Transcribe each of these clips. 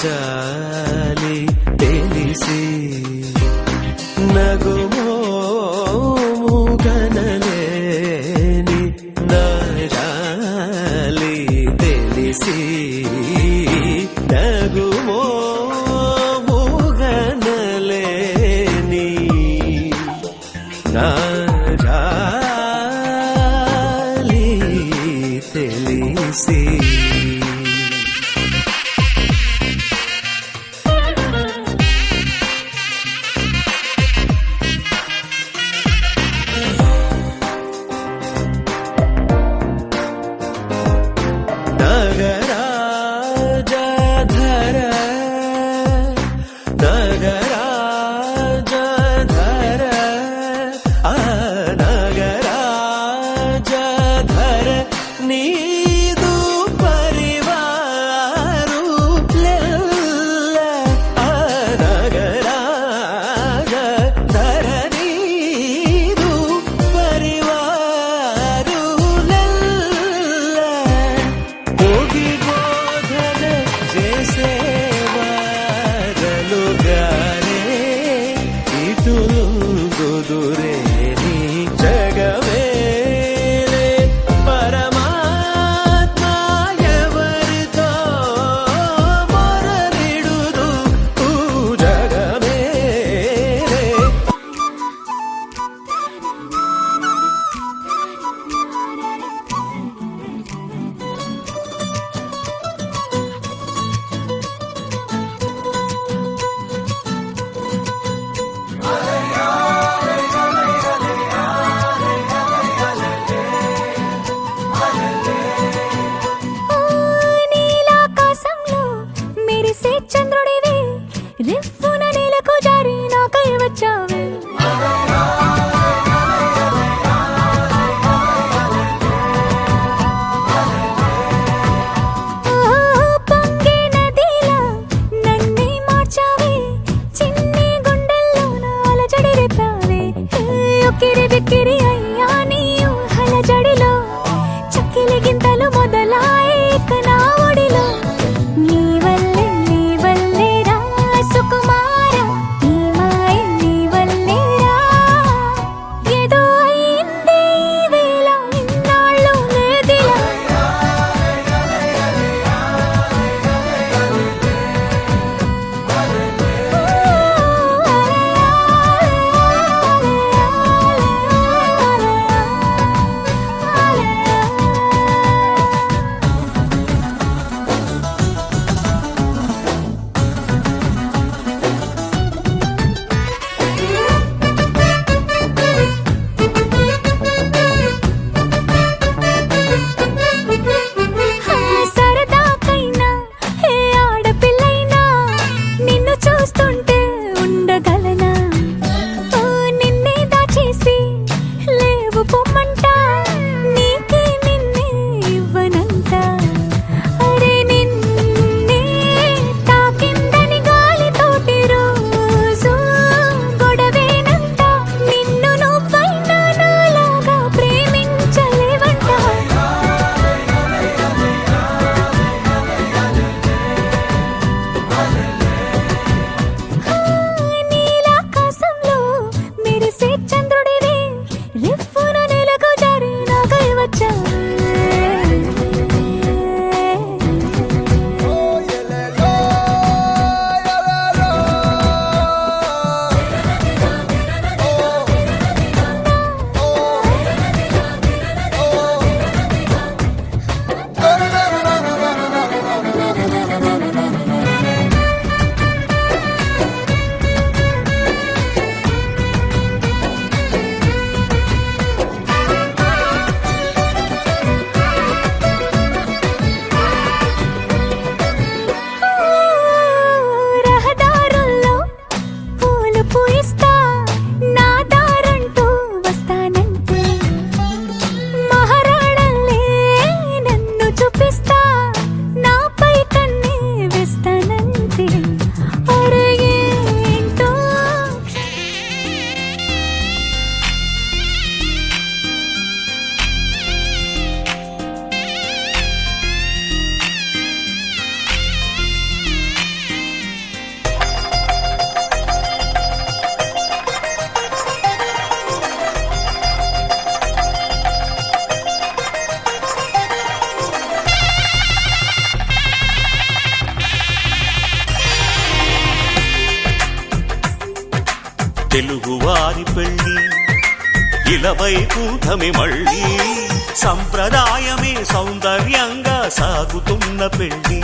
జాలి తెలిసి నగుమోము గనలేని నా జాలి తెలిసి నగుమోము గనలేని నా జాలి తెలిసి నీదు పరివారు నగరాజధర నీదు పరివారు పోగి బోధన చేసేవారలుగానే ఇటులుందురే నీ జగమే రిఫ్ఫున నేలకు జారి నాకై వచ్చావే పొంగే నదిలా నన్నే మార్చావే చిన్ని గుండెల్లోన అలజడి రేపావే ఉక్కిరి బిక్కిరి అయ్యా నీ ఊహల జడిలో చక్కిలి గింతలు మొదలాయే ఇక నా ఒడిలో నీ వల్లే సుకుమార నీ మాయ నీ వల్లే తెలుగువారి పెళ్ళి ఇలవైకుంఠమి మళ్ళీ సంప్రదాయమే సౌందర్యంగా సాగుతున్న పెళ్ళి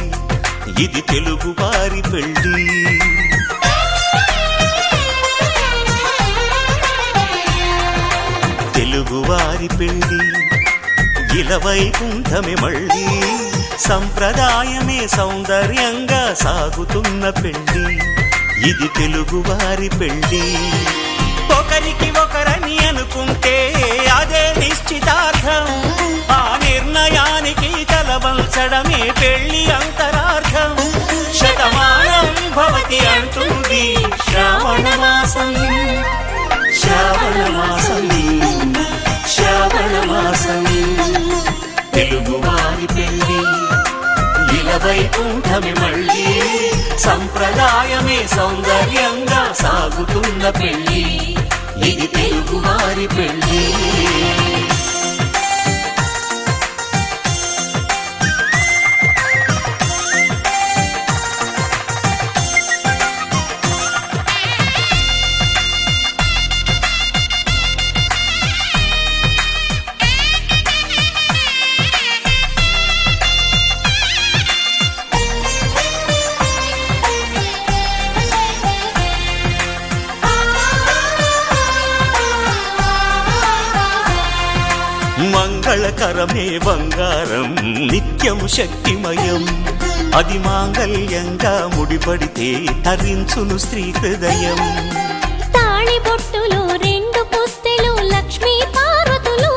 ఇది తెలుగువారి పెళ్ళి తెలుగువారి పెళ్ళి ఇలవైకుంఠమి మళ్ళీ సంప్రదాయమే సౌందర్యంగా సాగుతున్న పెళ్ళి ఇది తెలుగువారి పెళ్ళి ఒకరికి ఒకరని అనుకుంటే అదే నిశ్చితార్థం ఆ నిర్ణయానికి తలవంచడమే పెళ్లి అంతరార్థం శతమానం భవతి అంటుంది శ్రావణ మాసం శ్రావణ మాసం శ్రావణ మాసం తెలుగువారి పెళ్ళి ఇలవైకుంఠమి మళ్ళీ సంప్రదాయమే సౌందర్యంగా సాగుతున్న పెళ్ళి ఇది తెలుగువారి పెళ్ళి మంగళకరమే బంగారం నిత్యం శక్తిమయం అది మాంగళ్యంగా ముడిపడితే తరించును స్త్రీ హృదయం తాళి బొట్టులు రెండు పుస్తెలు లక్ష్మీ పార్వతులు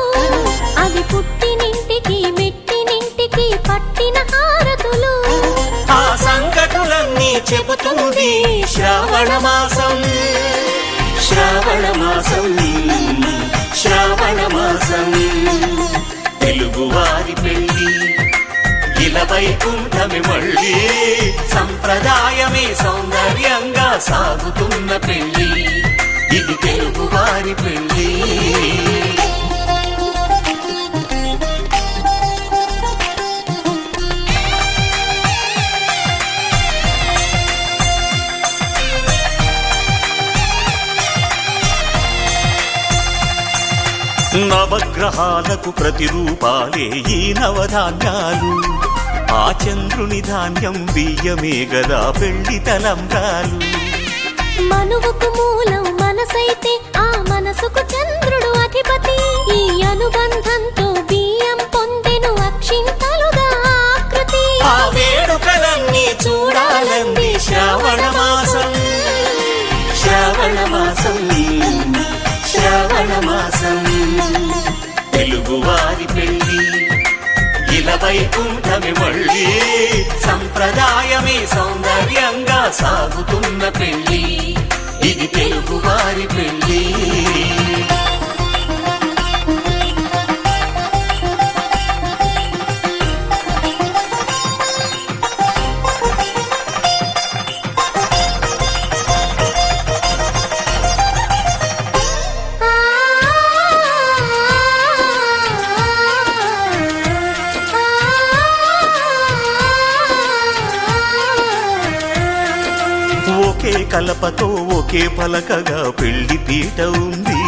అవి పుట్టినింటికి మెట్టినింటికి పట్టిన హారతులు ఆ సంకటులన్నీ చెబుతుంది శ్రావణ మాసం శ్రావణ మాసం శ్రావణ మాసం తెలుగువారి పెళ్ళి ఇలవైకుంఠమి మళ్ళీ సంప్రదాయమే సౌందర్యంగా సాగుతున్న పెళ్ళి ఇది తెలుగువారి పెళ్ళి నవగ్రహాలకు ప్రతిరూపాలే ఈ నవధాన్యాలు ఆ చంద్రుని ధాన్యం బియ్యమే గదా పెళ్లి తలంబ్రాలు మనువుకు మూలం మనసైతే ఆ మనసుకు చంద్రుడు అధిపతి ఈ అనుబంధంతో బియ్యం పొందెను అక్షింతలుగా ఆకృతి ఆ వేడుకలన్నీ చూడాలంది శ్రావణ మాసం శ్రావణ మాసం శ్రావణ మాసం తెలుగువారి పెళ్ళి ఇలవైకుంఠమి మళ్ళీ సంప్రదాయమే సౌందర్యంగా సాగుతున్న పెళ్ళి ఇది తెలుగువారి పెళ్ళి ఒకే కలపతో ఒకే పలకగా పెళ్లి పీట ఉంది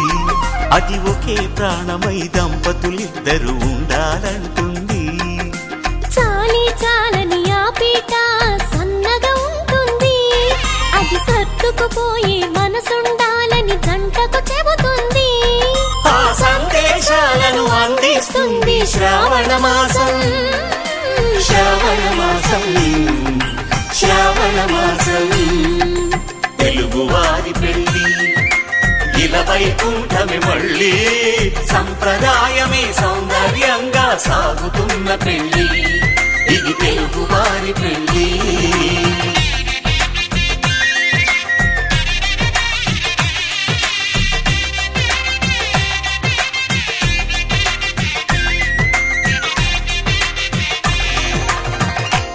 అది ఒకే ప్రాణమై దంపతులిద్దరు ఉండాలంటుంది చాలి చాలని ఆ పీట సన్నగా ఉంటుంది అది సర్దుకుపోయే మనసుండాలని జంటకు చెబుతుంది ఆ సందేశాలను అందిస్తుంది శ్రావణ మాసం శ్రావణ మాసం శ్రావణ మాసం తెలుగువారి పెళ్ళి ఇలవైకుంఠమి మళ్ళీ సంప్రదాయమే సౌందర్యంగా సాగుతున్న పెళ్ళి ఇది తెలుగువారి పెళ్ళి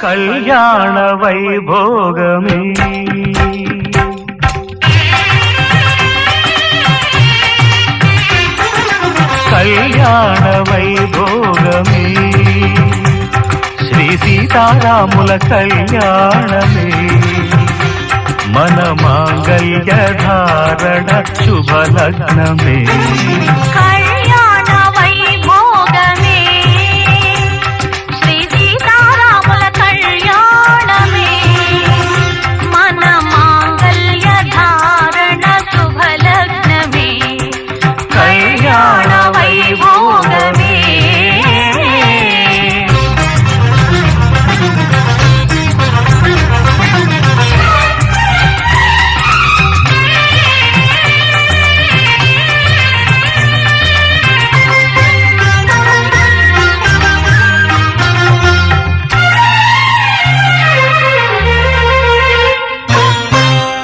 కళ్యాణ వైభోగమే కళ్యాణ వైభోగమే శ్రీ సీతారాముల కళ్యాణమే మన మాంగళ్యధార ధారణ శుభలగ్నమే కళ్యాణ వైభోగమే శ్రీ సీతారాముల కళ్యాణమే మన మాంగళ్య ధారణ శుభలగ్నమే కళ్యాణ వైభోగమే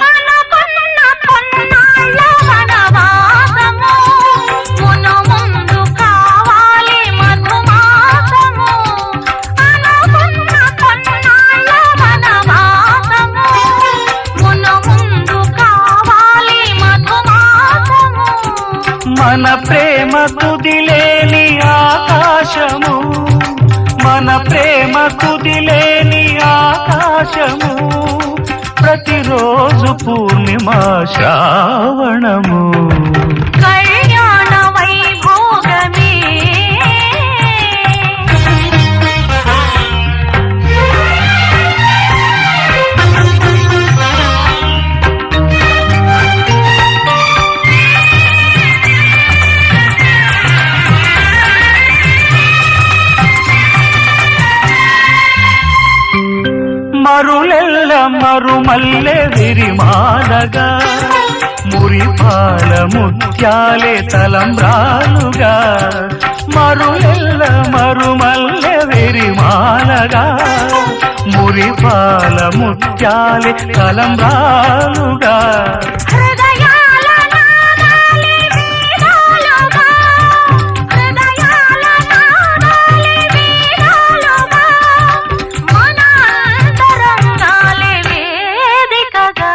అనుకున్న కొన్నాళ్ళ వనవాసము మును ముందు కావాలి మధుమాసము అనుకున్న కొన్నాళ్ళ వనవాసము మును ముందు కావాలి మధుమాసము మన ప్రేమ కుదిలేని ఆకాశము మన ప్రేమ కుదిలేని ఆకాశము ప్రతిరోజు పూర్ణిమ శ్రావణము కళ్యాణ వైభోగమే మరులెల్ల మరుమల్లె విరిమాలగా మురిపాల ముత్యాలే తలంబ్రాలుగా మరులెల్ల మరుమల్లె విరిమాలగా మురిపాల ముత్యాలే తలంబ్రాలుగా హృదయాల నాదాలి వీణాలుగా హృదయాల నాదాలి వీణాలుగా మన అంతరంగాలే వేదికగా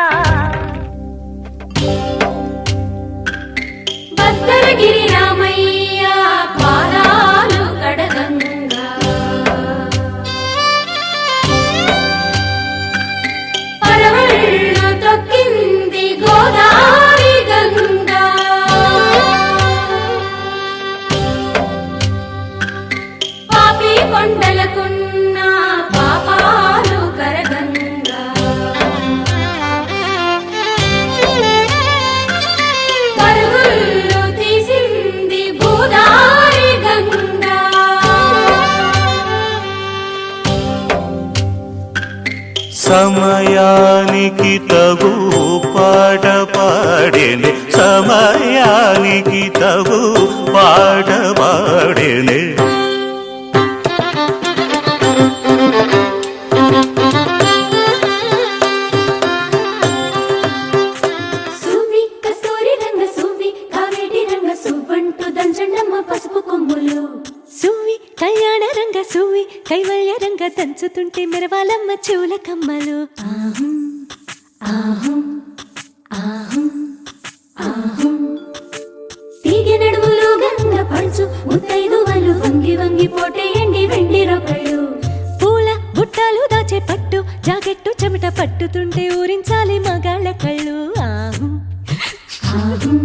భద్రగిరి రామయ్య పాదాలు కడగంగా పరవళ్ళు తొక్కింది గోదావరి గంగా పాపి కొండలకున్న పాపాలు కరగంగా పరుగుళ్ళు తీసింది భూదారి గంగా సమయానికి తగు పాట పాడేనే సమయానికి తగు పాట పాడేనే సువి కస్తూరి రంగ సువి కావేటి రంగ సువ్వంటూ దంచండమ్మ పసుపు కొమ్ములు సువి కళ్యాణ రంగ సువి కైవల్య రంగ దంచుతుంటే మెరవాలమ్మ చెవుల కమ్మలు ఆహం ఆహం ఆహం ఆహం తీగె నడుములు గంగ పడుచు ముత్తైదువలు వంగి వంగి పోటేయండి వెండి రొకళ్ళు పూల బుట్టాలు దాచే పట్టు జాకెట్టు చెమట పట్టుతుంటే ఊరించాలి మగాళ్ళ కళ్ళు ఆహం ఆహం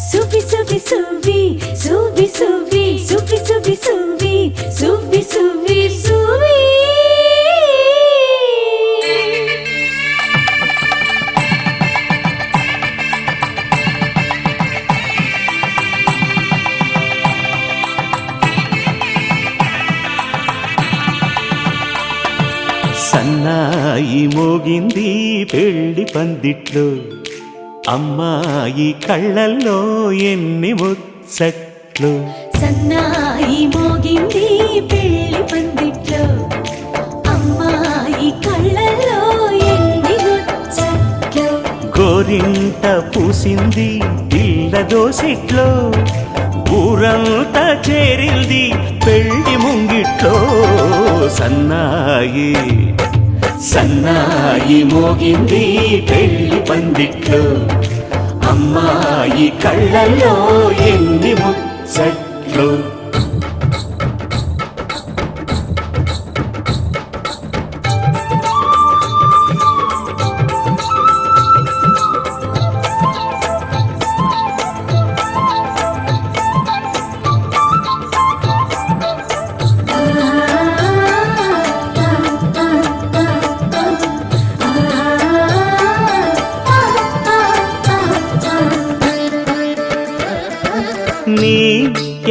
సువి సువి సువి సువి సువి సువి సువి సువి సువి సువి సువి సన్నాయి మోగింది పెళ్లి పందిట్లో అమ్మాయి కళ్ళల్లో ఎన్ని ముచ్చట్లు సన్నాయి మోగింది పెళ్లి పందిట్లో అమ్మాయి కళ్ళల్లో ఎన్ని ముచ్చట్లు గోరింట పూసింది పిల్ల దోసిట్లో ఊరంతా చేరింది పెళ్లి ముంగిట్లో సన్నాయి సన్నాయి మోగింది పెళ్లి పందిట్లో అమ్మాయి కళ్ళల్లో ఎన్ని ముచ్చట్లు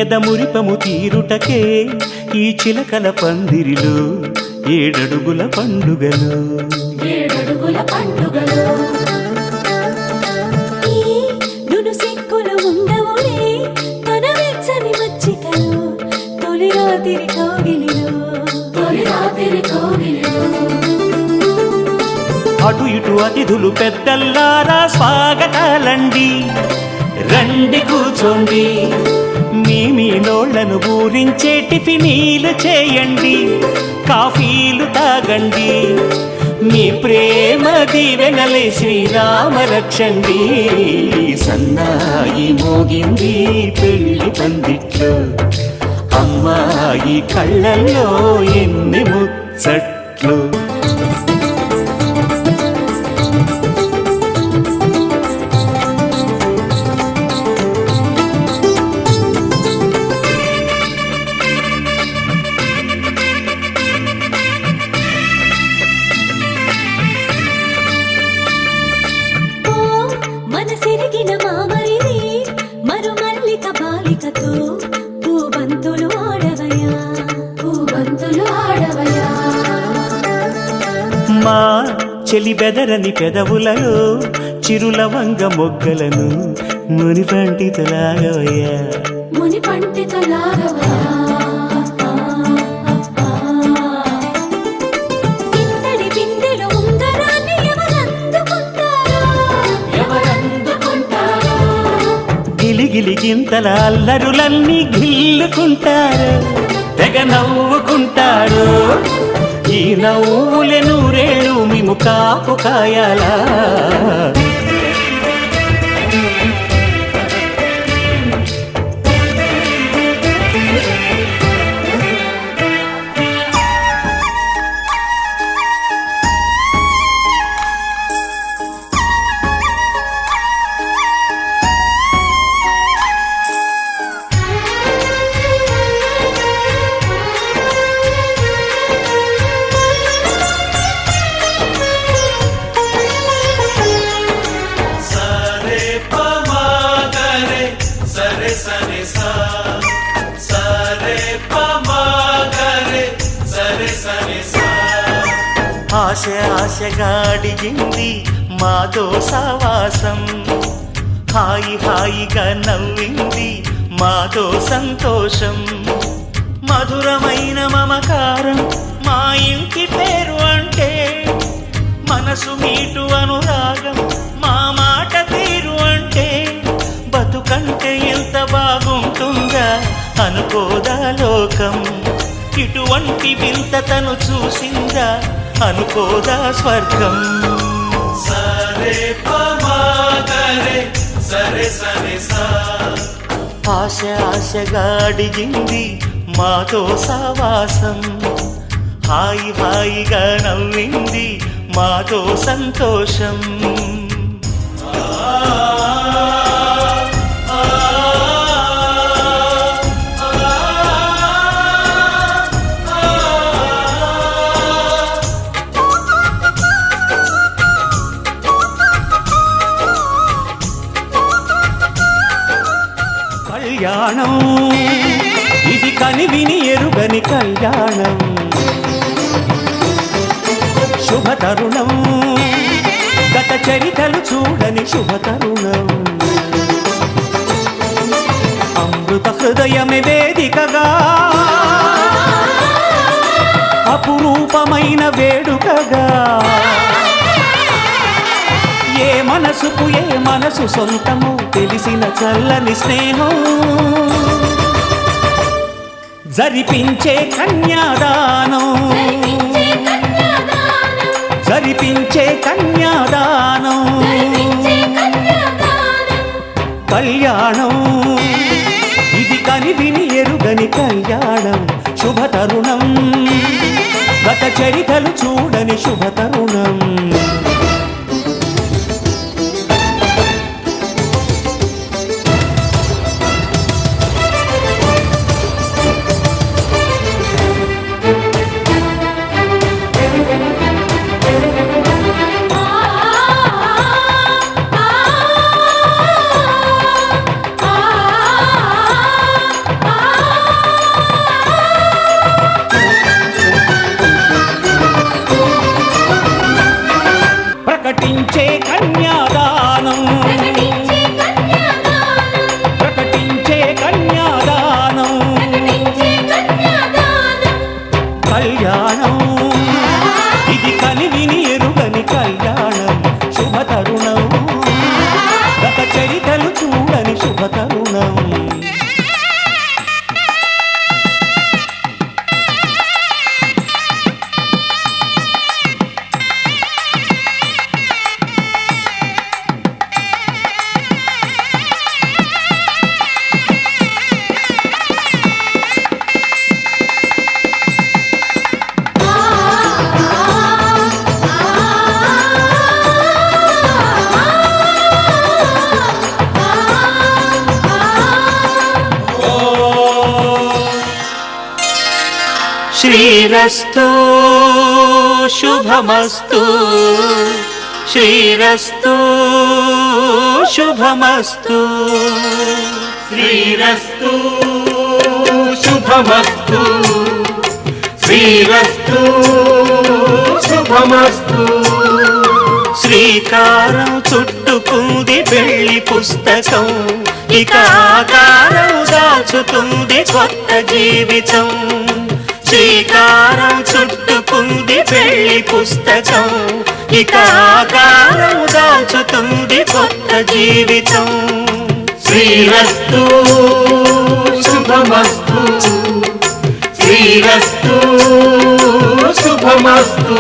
ఎదమురిపము తీరుటకే ఈ చిలకల పందిరిలో ఏడడుగుల పండుగలు. ఏడడుగుల పండుగలు ఈ నును సిక్కులు ఉండవులే తన వెచ్చని మచ్చికలు తొలి రాత్రి కౌగిలిలో తొలి రాత్రి కౌగిలిలో అటు ఇటు అతిథులు పెద్దల్లారా స్వాగతాలండి, రండి కూర్చోండి, మీ నోళ్లను ఊరించే టిఫినీలు చేయండి, కాఫీలు తాగండి, మీ ప్రేమ దీవెనలే శ్రీరామ రక్షండి. సన్నాయి మోగింది పెళ్లి పందిట్లో, అమ్మాయి కళ్ళల్లో ఎన్ని ముచ్చట్లు. మనసిరిగిన మామరిది మరుమల్లిక బాలికతో పూబంతులు ఆడవయా పూబంతులు ఆడవయా. మా చెలి బెదరని పెదవులలో చిరులవంగ మొగ్గలను మునిపంటితో లాగవయ్యా ముని పంటితో లాగవయా. ఇంతటి బిందెలో ఉంగరాన్ని ఎవరందుకుంటారో గిలిగిలి గింతల అల్లరులన్నీ గిల్లుకుంటారు, తెగ నవ్వుకుంటారు. ఈ నవ్వులే నూరేళ్ళు మేము కాపు కాయాలా. ఆశ ఆశగా అడిగింది మాతో సావాసం, హాయి హాయిగా నవ్వింది మాతో సంతోషం. మధురమైన మమకారం మా ఇంటి పేరు అంటే, మనసు మీటు అనురాగం మా మాట తీరు అంటే, బతుకంటే ఎంత బాగుంటుందా అనుకోదా లోకం. ఇటువంటి వింత తను చూసిందా అనుకోదా స్వర్గం. సరే పమాగరే సరే సరే సా. ఆశ ఆశగా అడిగింది మాతో సావాసం, హాయి హాయిగా నవ్వింది మాతో సంతోషం. కళ్యాణం ఇది కనివిని ఎరుగని కళ్యాణం, శుభతరుణం గత చరితలు చూడని శుభతరుణం. అమృత హృదయమే వేదికగా అపురూపమైన వేడుకగా, ఏ మనసుకు ఏ మనసు సొంతము తెలిసిన చల్లని స్నేహం. జరిపించే కన్యాదానం జరిపించే కన్యాదానం, కళ్యాణం ఇది కనివిని ఎరుగని కళ్యాణం, శుభతరుణం గత చరితలు చూడని శుభతరుణం. శ్రీరస్తు శుభమస్తు శ్రీరస్తు శుభమస్తు శ్రీరస్తు శుభమస్తు శ్రీరస్తు శుభమస్తు శ్రీకారం చుట్టుకుంది పెళ్లి పుస్తకం ఇక ఆకారం దాచుతుంది కొత్త జీవితం శ్రీకారం చుట్టుకుంది పెళ్లి పుస్తకం ఇక ఆకారం దాచుతుంది కొత్త జీవితం శ్రీరస్తు శుభమస్తు శ్రీరస్తు శుభమస్తు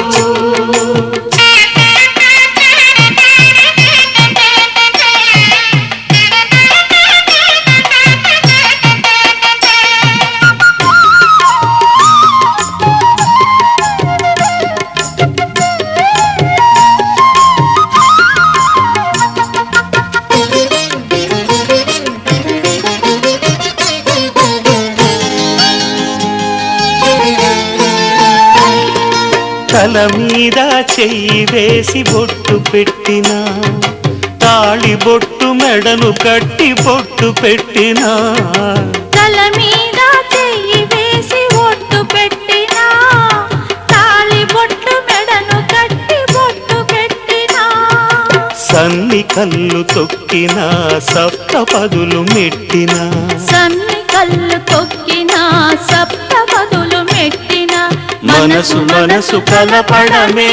తల మీద చెయ్యి వేసి బొట్టు పెట్టినా తాళి బొట్టు మెడను కట్టి బొట్టు పెట్టినా తల మీద చెయ్యి వేసి ఒట్టు పెట్టినా తాళి బొట్టు మెడను కట్టి బొట్టు పెట్టినా సన్ని కళ్ళు తొక్కినా సప్తపదులు మెట్టినా సన్ని కళ్ళు తొక్కినా సప్తపదులు మెట్టినా మనసు మనసు కలపడమే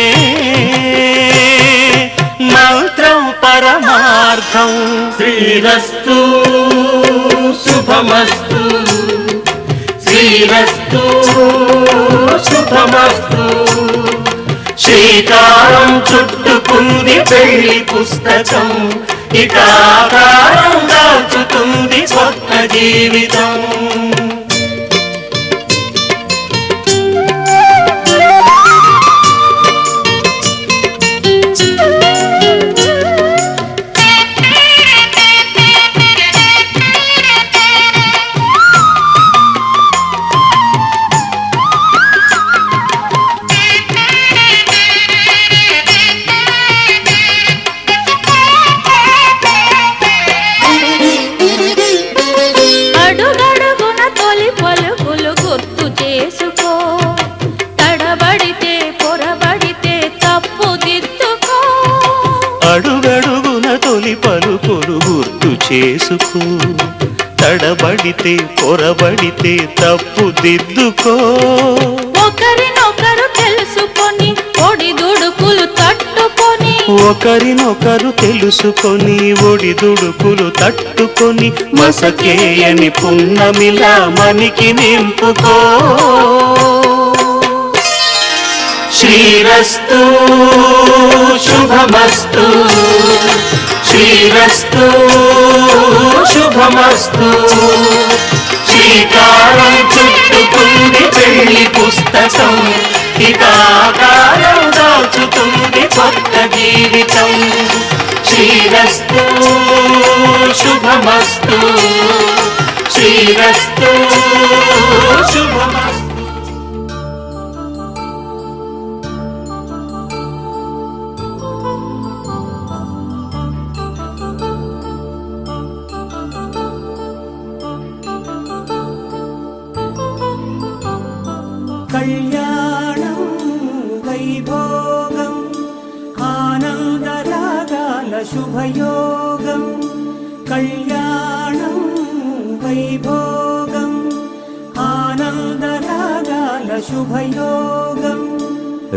మంత్రం పరమార్థం శ్రీరస్తు శుభమస్తు శ్రీరస్తు శుభమస్తు శ్రీకారం చుట్టుకుంది పెళ్లి పుస్తకం ఇక ఆకారం దాచుతుంది కొత్త జీవితం అడుగడుగున తొలి పలుకులు గుర్తు చేసుకో తడబడితే పొరబడితే తప్పు దిద్దుకో అడుగడుగున తొలి పలుకులు గుర్తు చేసుకో తడబడితే పొరబడితే తప్పు దిద్దుకో ఒకరినొకరు తెలుసుకొని ఒడిదుడుకులు తట్టుకొని ఒకరినొకరు తెలుసుకొని ఒడిదుడుకులు తట్టుకొని మసకేయని పున్నమిలా మనికి నింపుకో శ్రీరస్తు శుభమస్తు శ్రీరస్తు శుభమస్తు శ్రీకారం చుట్టుకుంది పెళ్లి పుస్తకం ఇక ఆకారం దాచుతుంది కొత్త జీవితం శ్రీరస్తు శుభమస్తు శ్రీరస్తు శుభమస్తు కళ్యాణం వైభోగం ఆనందరాగాల శుభయోగం కళ్యాణం వైభోగం ఆనందరాగాల శుభయోగం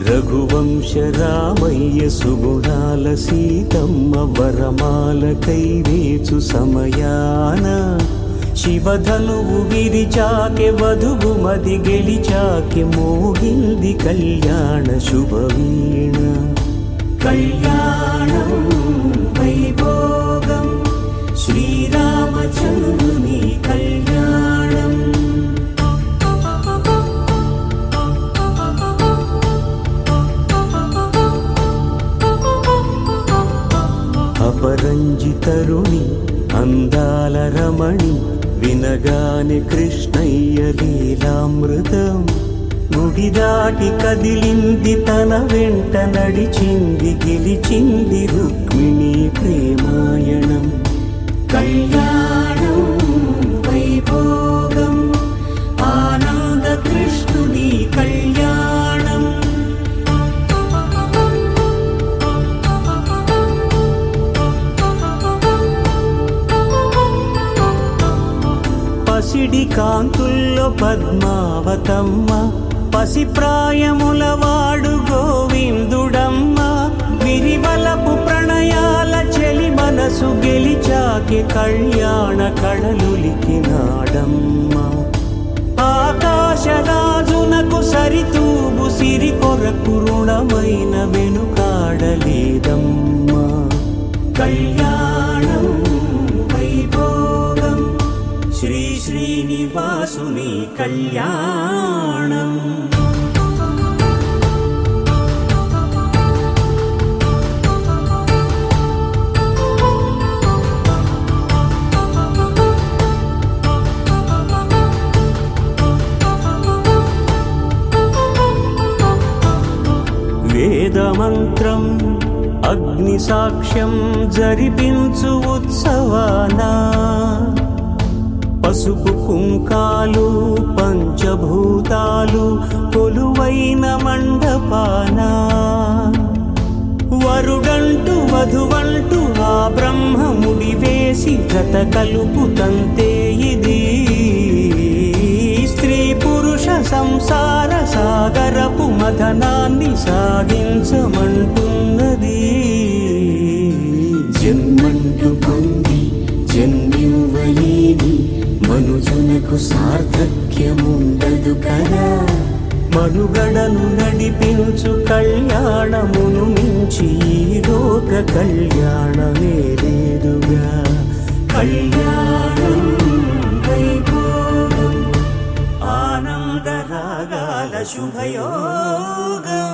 రఘువంశ రామయ్య సుగుణాల సీతమ్మ వరమాల కైవేచు సమయాన శివధనువు విరిచాకె వధువు మది గెలిచాకె మోగింది కళ్యాణ శుభవీణ కళ్యాణం వైభోగం శ్రీరామచంద్రుని కళ్యాణం అపరంజితరుణి అందాల రమణి వినగానే కృష్ణయ్య లీలామృతం గుడి దాటి కదిలింది తన వెంట నడిచింది గెలిచింది రుక్మిణి ప్రేమాయణం. కళ్యాణం వైభోగం ఆనంద కృష్ణుని కళ్యాణం. పసిడి కాంతుల్లో పద్మావతమ్మ పసి ప్రాయముల వాడు గోవిందుడమ్మ. విరివలపు ప్రణయాల చెలి మనసు గెలిచాకే కళ్యాణ కళలులికినాడమ్మ. ఆకాశరాజునకు సరితూబు సిరి కొరకు రుణమైన వెనుకాడలేదమ్మా. కళ్యాణం వైభోగం శ్రీ శ్రీనివాసుని కళ్యాణం. వేదమంత్రం అగ్ని సాక్ష్యం జరిపించు ఉత్సవానా. పసుపు కుంకాలు పంచభూతాలు కొలువైన మండపానా. వరుడంటూ వధువంటూ ఆ బ్రహ్మముడి వేసి జత కలుపుతంతే ఇది. స్త్రీ పురుష సంసార సాగరపు మథనాన్ని సాగించమంటున్నది. జన్మంటూ పొంది జన్మివ్వలేని మనుజునకు సార్థక్యముండదు కదా. మనుగడను నడిపించు కళ్యాణమును మించి ఈ లోక కళ్యాణమే లేదుగా. కళ్యాణం వైభోగం ఆనంద రాగాల శుభయోగం.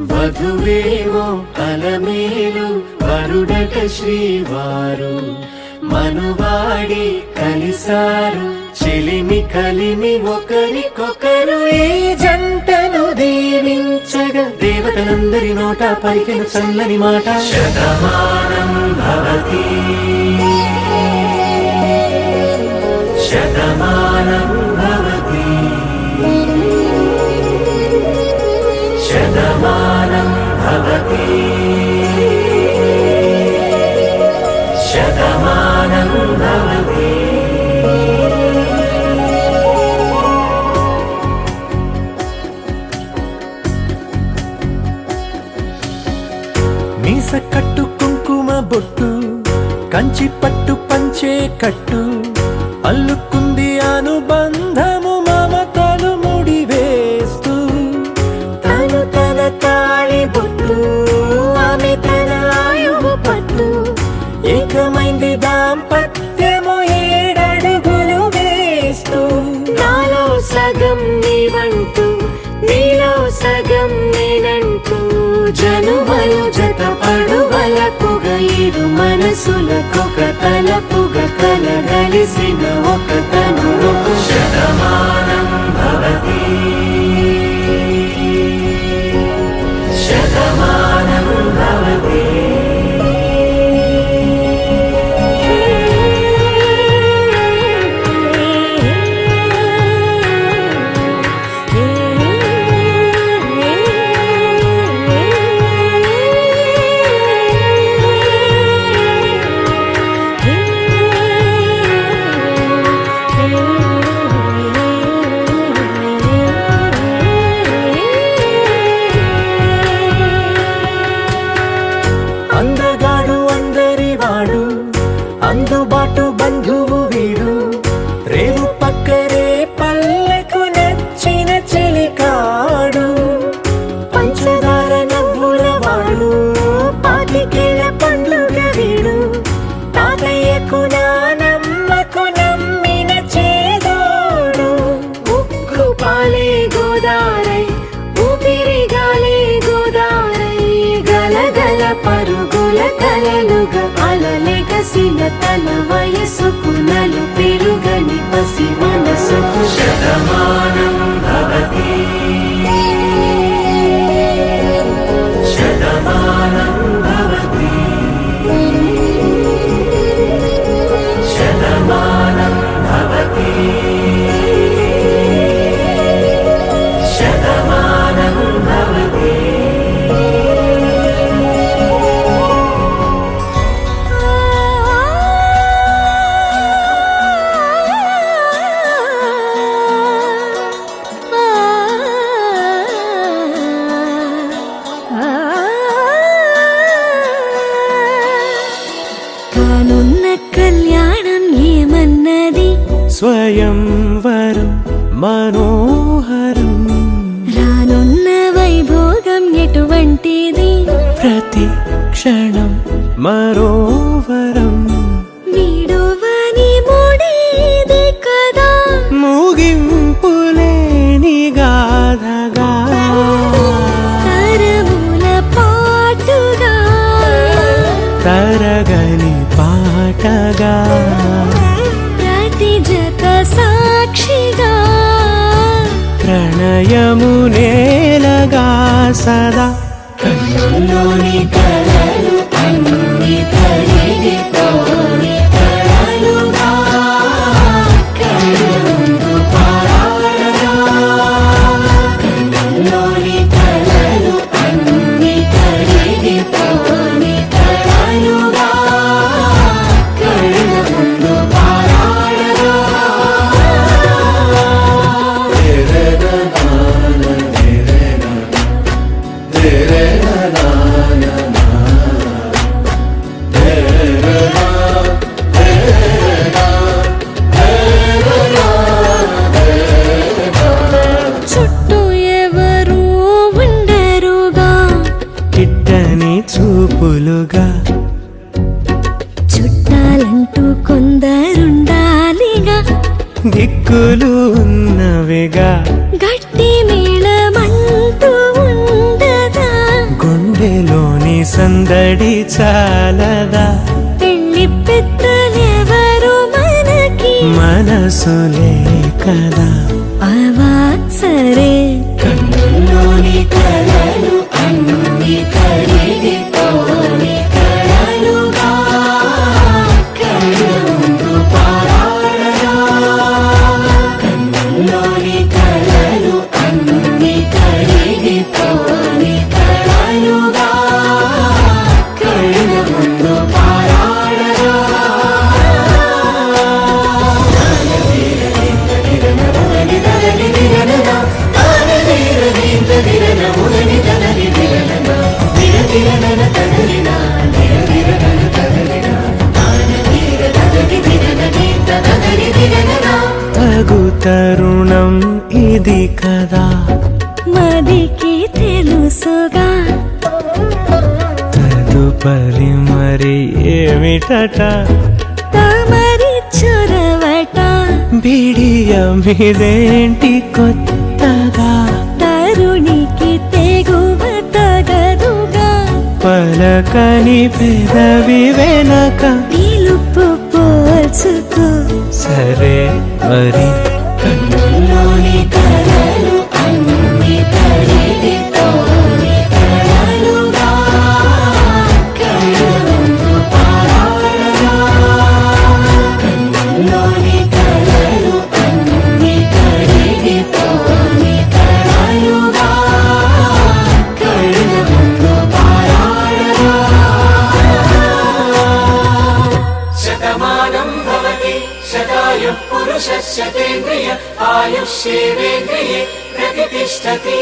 వధువేమో అలమేలు వరుడట శ్రీవారు. మనువాడి కలిసారు చెలిమి కలిమి ఒకరికొకరు. ఈ జంటను దీవించగా దేవతలందరి నోట పలికిన చల్లని మాట. శతమానం భవతి శతమానం భవతి శతమానం భవతి శతమానం భవతి. మీస కట్టు కుంకుమ బొట్టు కంచి పట్టు పంచే కట్టు అల్లుకుంది అనుబంధము మమతలు ముడివేస్తూ. తను తన తాళి బొట్టు ఆమె తన ఆయువు పట్టు. ఏకమైంది దాంపత్యము 7 అడుగులు వేస్తూ. నాలో సగం నీవంటూ నీలో సగం నేనంటూ జనుమలు జత పడువలపుగ ఇరు మనసులకొక తలపుగ కలగలిసిన ఒక తను. శతమానం భవతి శతమానం భవతి. పరుగుల కలలుగా అలలెగసిన తన వయసుకు నలు పెరుగని పసి మనసుకు శతమానం భవతి శతమానం భవతి శతమానం భవతి శతమానం భవతి. కానున్న కళ్యాణం ఏమన్నది స్వయంవరం మనోహరం రానున్న వైభోగం ఎటువంటిది ప్రతి క్షణం మరోవరం వీడువని ముడిది కదా ముగింపులేని గాథగా తరముల పాటుగా తరగని పాటగా ప్రతి జత సాక్షిగా ప్రణయము నేలగా సదా కన్నుల్లోని కలలు అన్ని కరిగిపోని కలలుగా కళ్ళ ముందు పారాడగా కన్నుల్లోని కలలు అన్ని కరిగిపోని కలలుగా కళ్ళ ముందు పారాడగా చుట్టూ ఎవరు ఉండరుగా కిట్టని చూపులుగా చుట్టాలంటూ కొందరుండాలిగా దిక్కులు ఉన్నవిగా గట్టి మేళమంటూ ఉండదా గుండెలోని సందడి చాలదా పెళ్లి పెద్దలెవరు మనకి మనసులే కదా అవా సరే కన్నుల్లోని కలలు అన్ని కరిగిపోని కలలుగా కళ్ళ ముందు పారాడగా కన్నుల్లోని కలలు అన్ని కరిగిపోని కలలుగా కళ్ళ ముందు పారాడగా తగు తరుణం ఇది కదా మదికి తెలుసుగా తదుపరి మరి ఏమిటట తమరి చొరవట బిడియమిదేంటి కొత్తగా తరుణికి తెగువ తగదుగా పలకని పెదవి వెనక పిలుపు పోల్చుకో సరే మరి కన్నుల్లోని కలలు అన్ని కరిగిపోని కలలుగా కళ్ళ ముందు పారాడగా కన్నుల్లోని కలలు అన్ని కరిగిపోని కలలుగా కళ్ళ ముందు పారాడగా శతమానం భవతి శతాయుః పురుషస్య తేంద్రియ ఆయుష్యేవేంద్రియే ప్రతిష్టతి.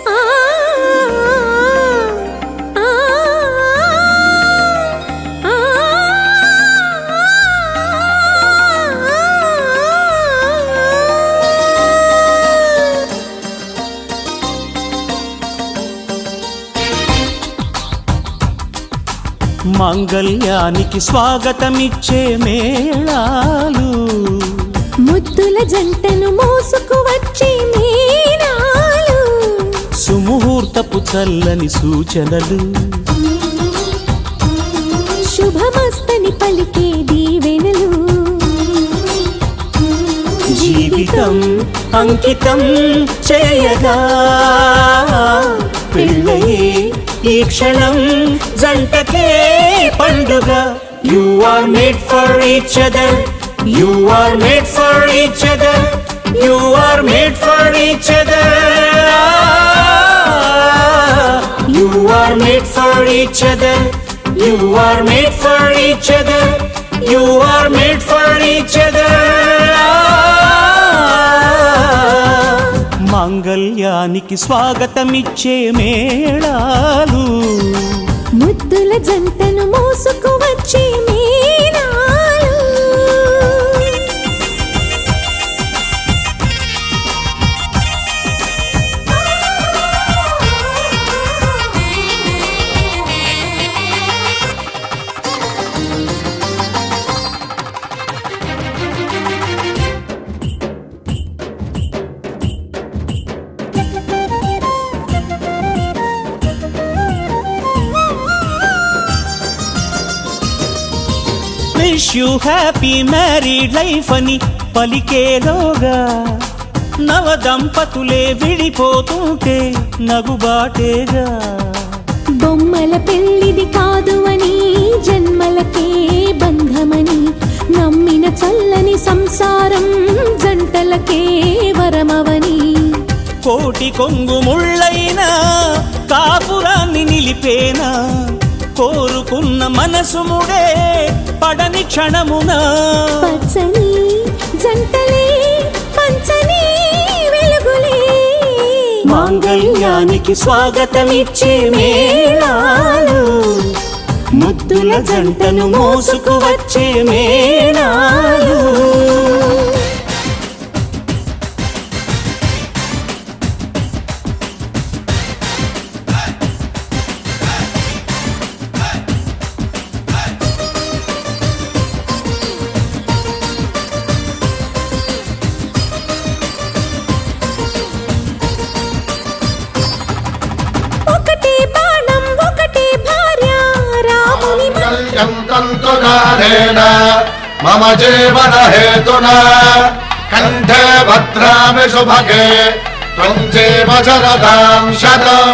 ఆ ఆ ఆ మాంగళ్యానికి స్వాగతమిచ్చే మేళాలు ముద్దుల జంటను మోసుకు వచ్చే మీనాలు సుముహూర్త ముహూర్తపు చల్లని సూచనలు శుభమస్తని పలికే దీవెనలు జీవితం అంకితం చేయగా పెళ్ళయే ఈ క్షణం జంటకే పండుగ. You are made for each other. You are made for each other. You are made for each other. You are made for each other. You are made for each other. You are made for each other. మాంగళ్యానికి స్వాగతమిచ్చే మేళాలు ముద్దుల జంటను మోసుకు వచ్చే మీనాలు wish you happy married life అని పలికేలోగా నవ దంపతులే విడిపోతుంటే నగుబాటేగా. బొమ్మల పెళ్ళిది కాదు అని జన్మలకే బంధమని నమ్మిన చల్లని సంసారం జంటలకే వరమవని కోటి కొంగు ముళ్ళైనా కాపురాన్ని నిలిపేనా కోరుకున్న మనసు ముడే పడని క్షణమున పచ్చని జంటలే పంచని వెలుగులే మాంగళ్యానికి స్వాగతమిచ్చే మేళాలు ముద్దుల జంటను మోసుకు వచ్చే మేళాలు. ఒకటే బాణం ఒకటే భార్య రాముని తంతునారేణ మమ జీవన హేతునా కంఠే భద్రామి శుభగే త్వం జీవ శరదాం శతం.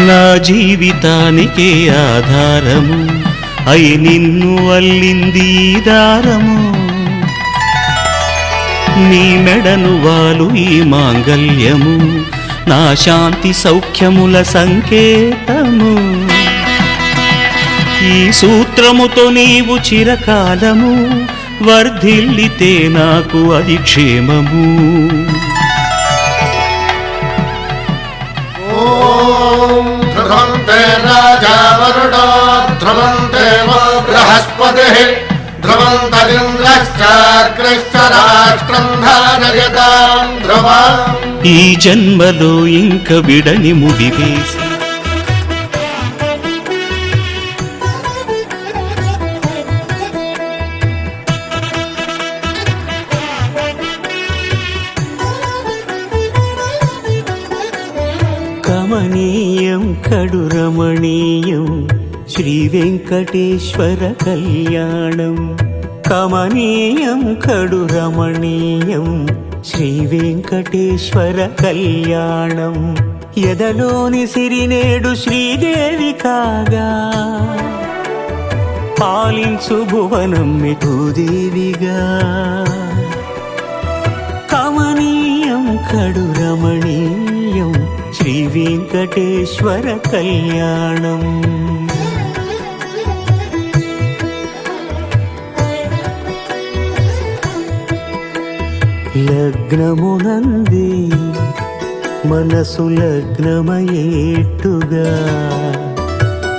నా జీవితానికే ఆధారము అయి నిన్ను అల్లింది ఈ దారము. నీ మెడను వాలు ఈ మాంగల్యము నా శాంతి సౌఖ్యముల సంకేతము. ఈ సూత్రముతో నీవు చిరకాలము వర్ధిల్లితే నాకు అది క్షేమము. ఓం ధ్రువంతే రాజా వరుణో ధ్రువంతే బృహస్పతిః ధ్రువంతరింద్రశ్చాగ్రశ్చ రాష్ట్రం ధారయతాం ధ్రువం. ఈ జన్మలో ఇంక విడని ముడివేసి కమనీయం కడురమణీయం శ్రీ వెంకటేశ్వర కళ్యాణం. కమనీయం కడురమణీయం శ్రీ వెంకటేశ్వర కళ్యాణం. ఎదలోని సిరినేడు శ్రీదేవి కాగా పాలించు భువనం భూదేవిగా. కమనీయం కడురమణీయం శ్రీ వెంకటేశ్వర కళ్యాణం. లగ్నమునంది మనసు లగ్నమయేట్టుగా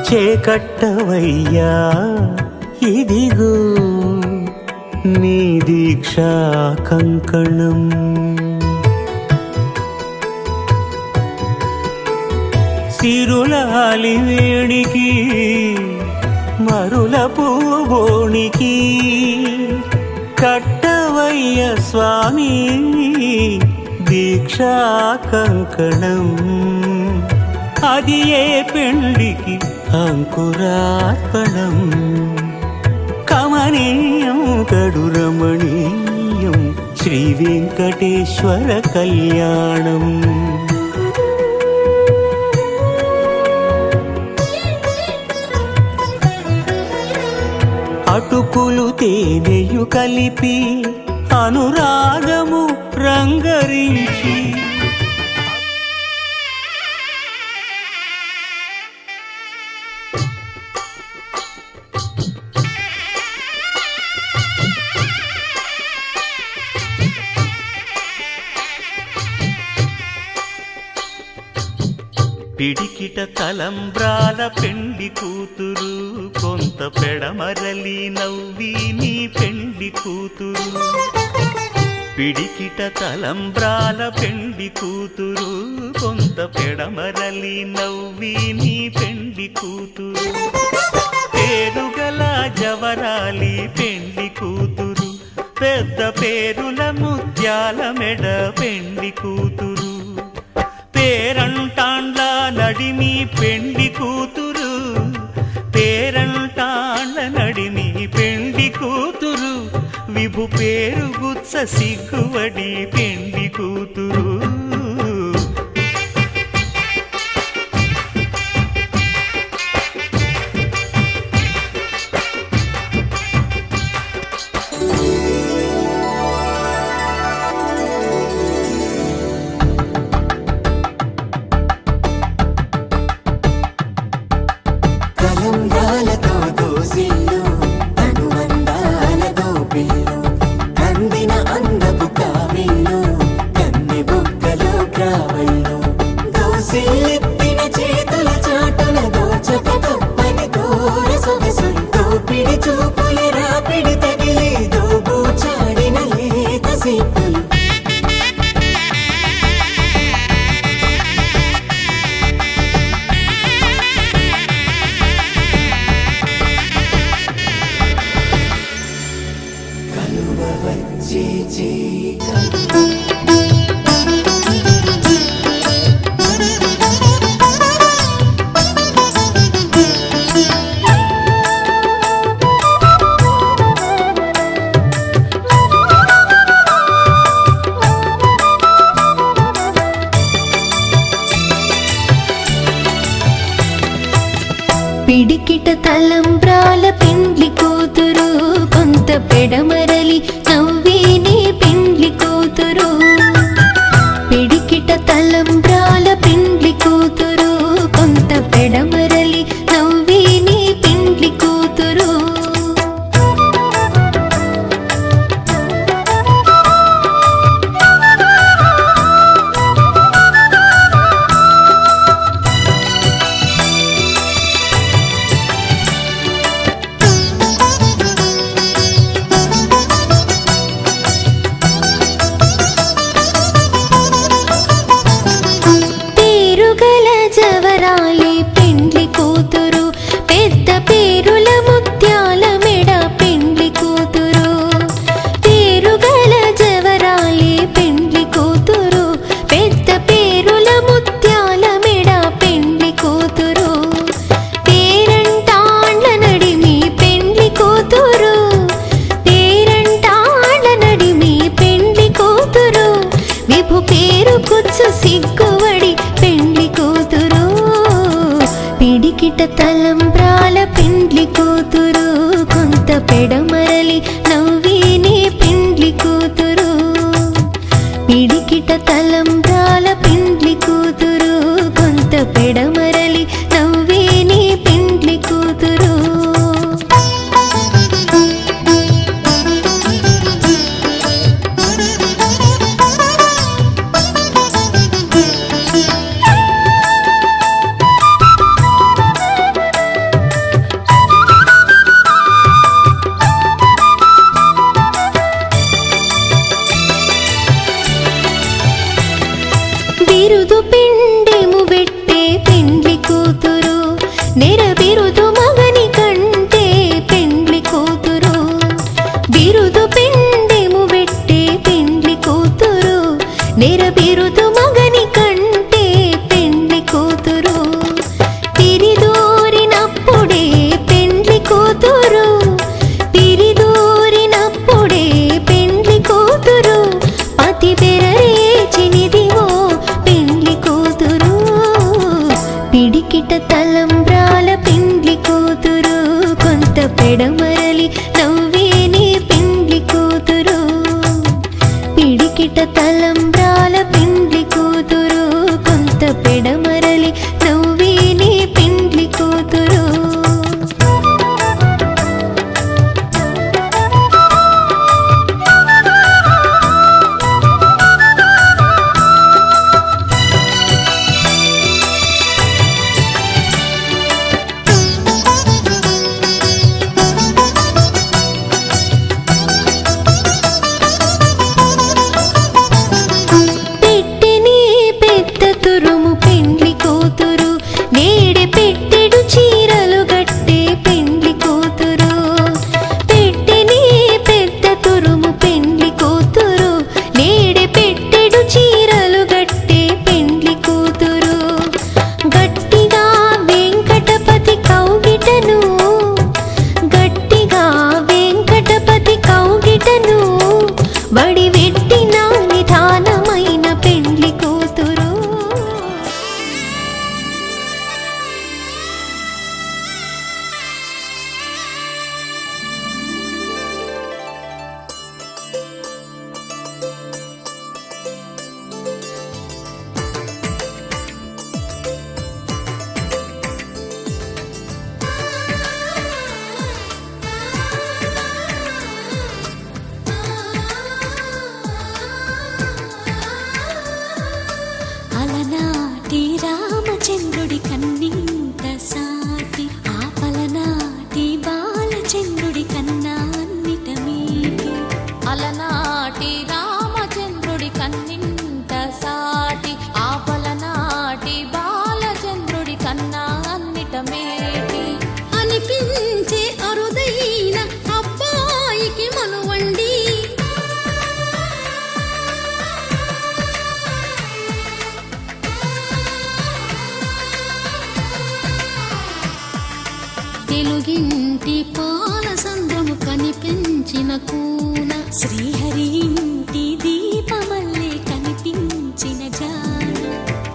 చేకట్టవయ్యా ఇదిగో నీ దీక్షా కంకణం. సిరులాలి వేడికి మరుల పూబోనికి కట్టవయ్య స్వామి దీక్షా కంకణం, అది ఏ పెళ్లికి అంకురార్పణం. కమనీయం కడు రమణీయం శ్రీ వెంకటేశ్వర కళ్యాణం. అటుకులు తేనెయు కలిపి అనురాగము రంగరించి, పిడికిట తలంబ్రాల పెండ్లి కూతురు, కొంత పెడమరలి నవ్వి నీ పెండ్లి కూతురు. పిడికిట తలంబ్రాల పెండ్లి కూతురు, కొంత పెడమరలి నవ్వి నీ పెండ్లి కూతురు. పేరుగల జవరాలి పెండ్లి కూతురు, పెద్ద పేరుల ముత్యాల మెడ పెండ్లి కూతురు. పేరంటాండ్ల నడిమి పెండ్లి కూతురు, పేరంటాండ్ల నడిమి పెండ్లి కూతురు. విభు పేరు గుత్స సిగ్గువడి పెండ్లి కూతురు. తలంబ్రాలతో దోసిల్లు అనువందాలతో పిల్లు, అందిన అందపు కావిళ్ళు కన్నె బుగ్గలో గ్రావళ్ళు. దోసిల్లెత్తిన చేతుల చాటున దోచక తప్పని దూర సొగసులు, దోపిడి చూపుల రాపిడి తగిలి దోబూచాడిన లేత సీపులు. పిడికిట తలంబ్రాల పెండ్లి కూతురు, కొంత పెడమరలి నవ్విని పెండ్లి కూతురు. పిడికిట తలంబ్రాల పెండ్లి కూతురు, కొంత పెడమరలి నవ్విని పెండ్లి కూతురు. జవరాలి పెండ్లి కూతురు, పెద్ద పేరుల ముత్యాల మెడ పెండ్లి కూతురు. పేరుగల జవరాలి పెండ్లి కూతురు, పెద్ద పేరుల ముత్యాల మెడ పెండ్లి కూతురు. పేరంటాండ్ల నడిమి పెండ్లి కూతురు, పేరంటాండ్ల నడిమి పెండ్లి కూతురు. విభు పేరు కుచ్చు సిగ్గువడి పెండ్లి కూతురు. పిడికిట తలంబ్రాల పెండ్లి కూతురు, కొంత పెడమరలి నవ్విని పెండ్లి కూతురు. పిడికిట తలంబ్రాల పెండ్లి కూతురు, కొంత పెడమరలి నవ్విని పెండ్లి కూతురు. బిరుదు పిండెము పెట్టే పెండ్లి కూతురు, నెర బిరుదు మగని కంటే పెండ్లి కూతురు. బిరుదు పిండి ఏమిట తలంబ్రాల పెండ్లి కూతురు కొంత పెడమరలి నవ్వే నీ పెండ్లి కూతురు రామచంద్రుడి కన్నింత సాటి ఆపలనాటి బాలచంద్రుడి కన్నా అన్నిట మీటి అలనాటి రామచంద్రుడి కన్నింత సాటి ఆపలనాటి బాలచంద్రుడి కన్నా అన్నిట మేటి అనిపించే అరుదైన అబ్బాయికి మనువండి తెలుగింటి పాల సంద్రము కనిపించిన కూన శ్రీహరి ఇంటి దీపమల్లే కనిపించిన జాన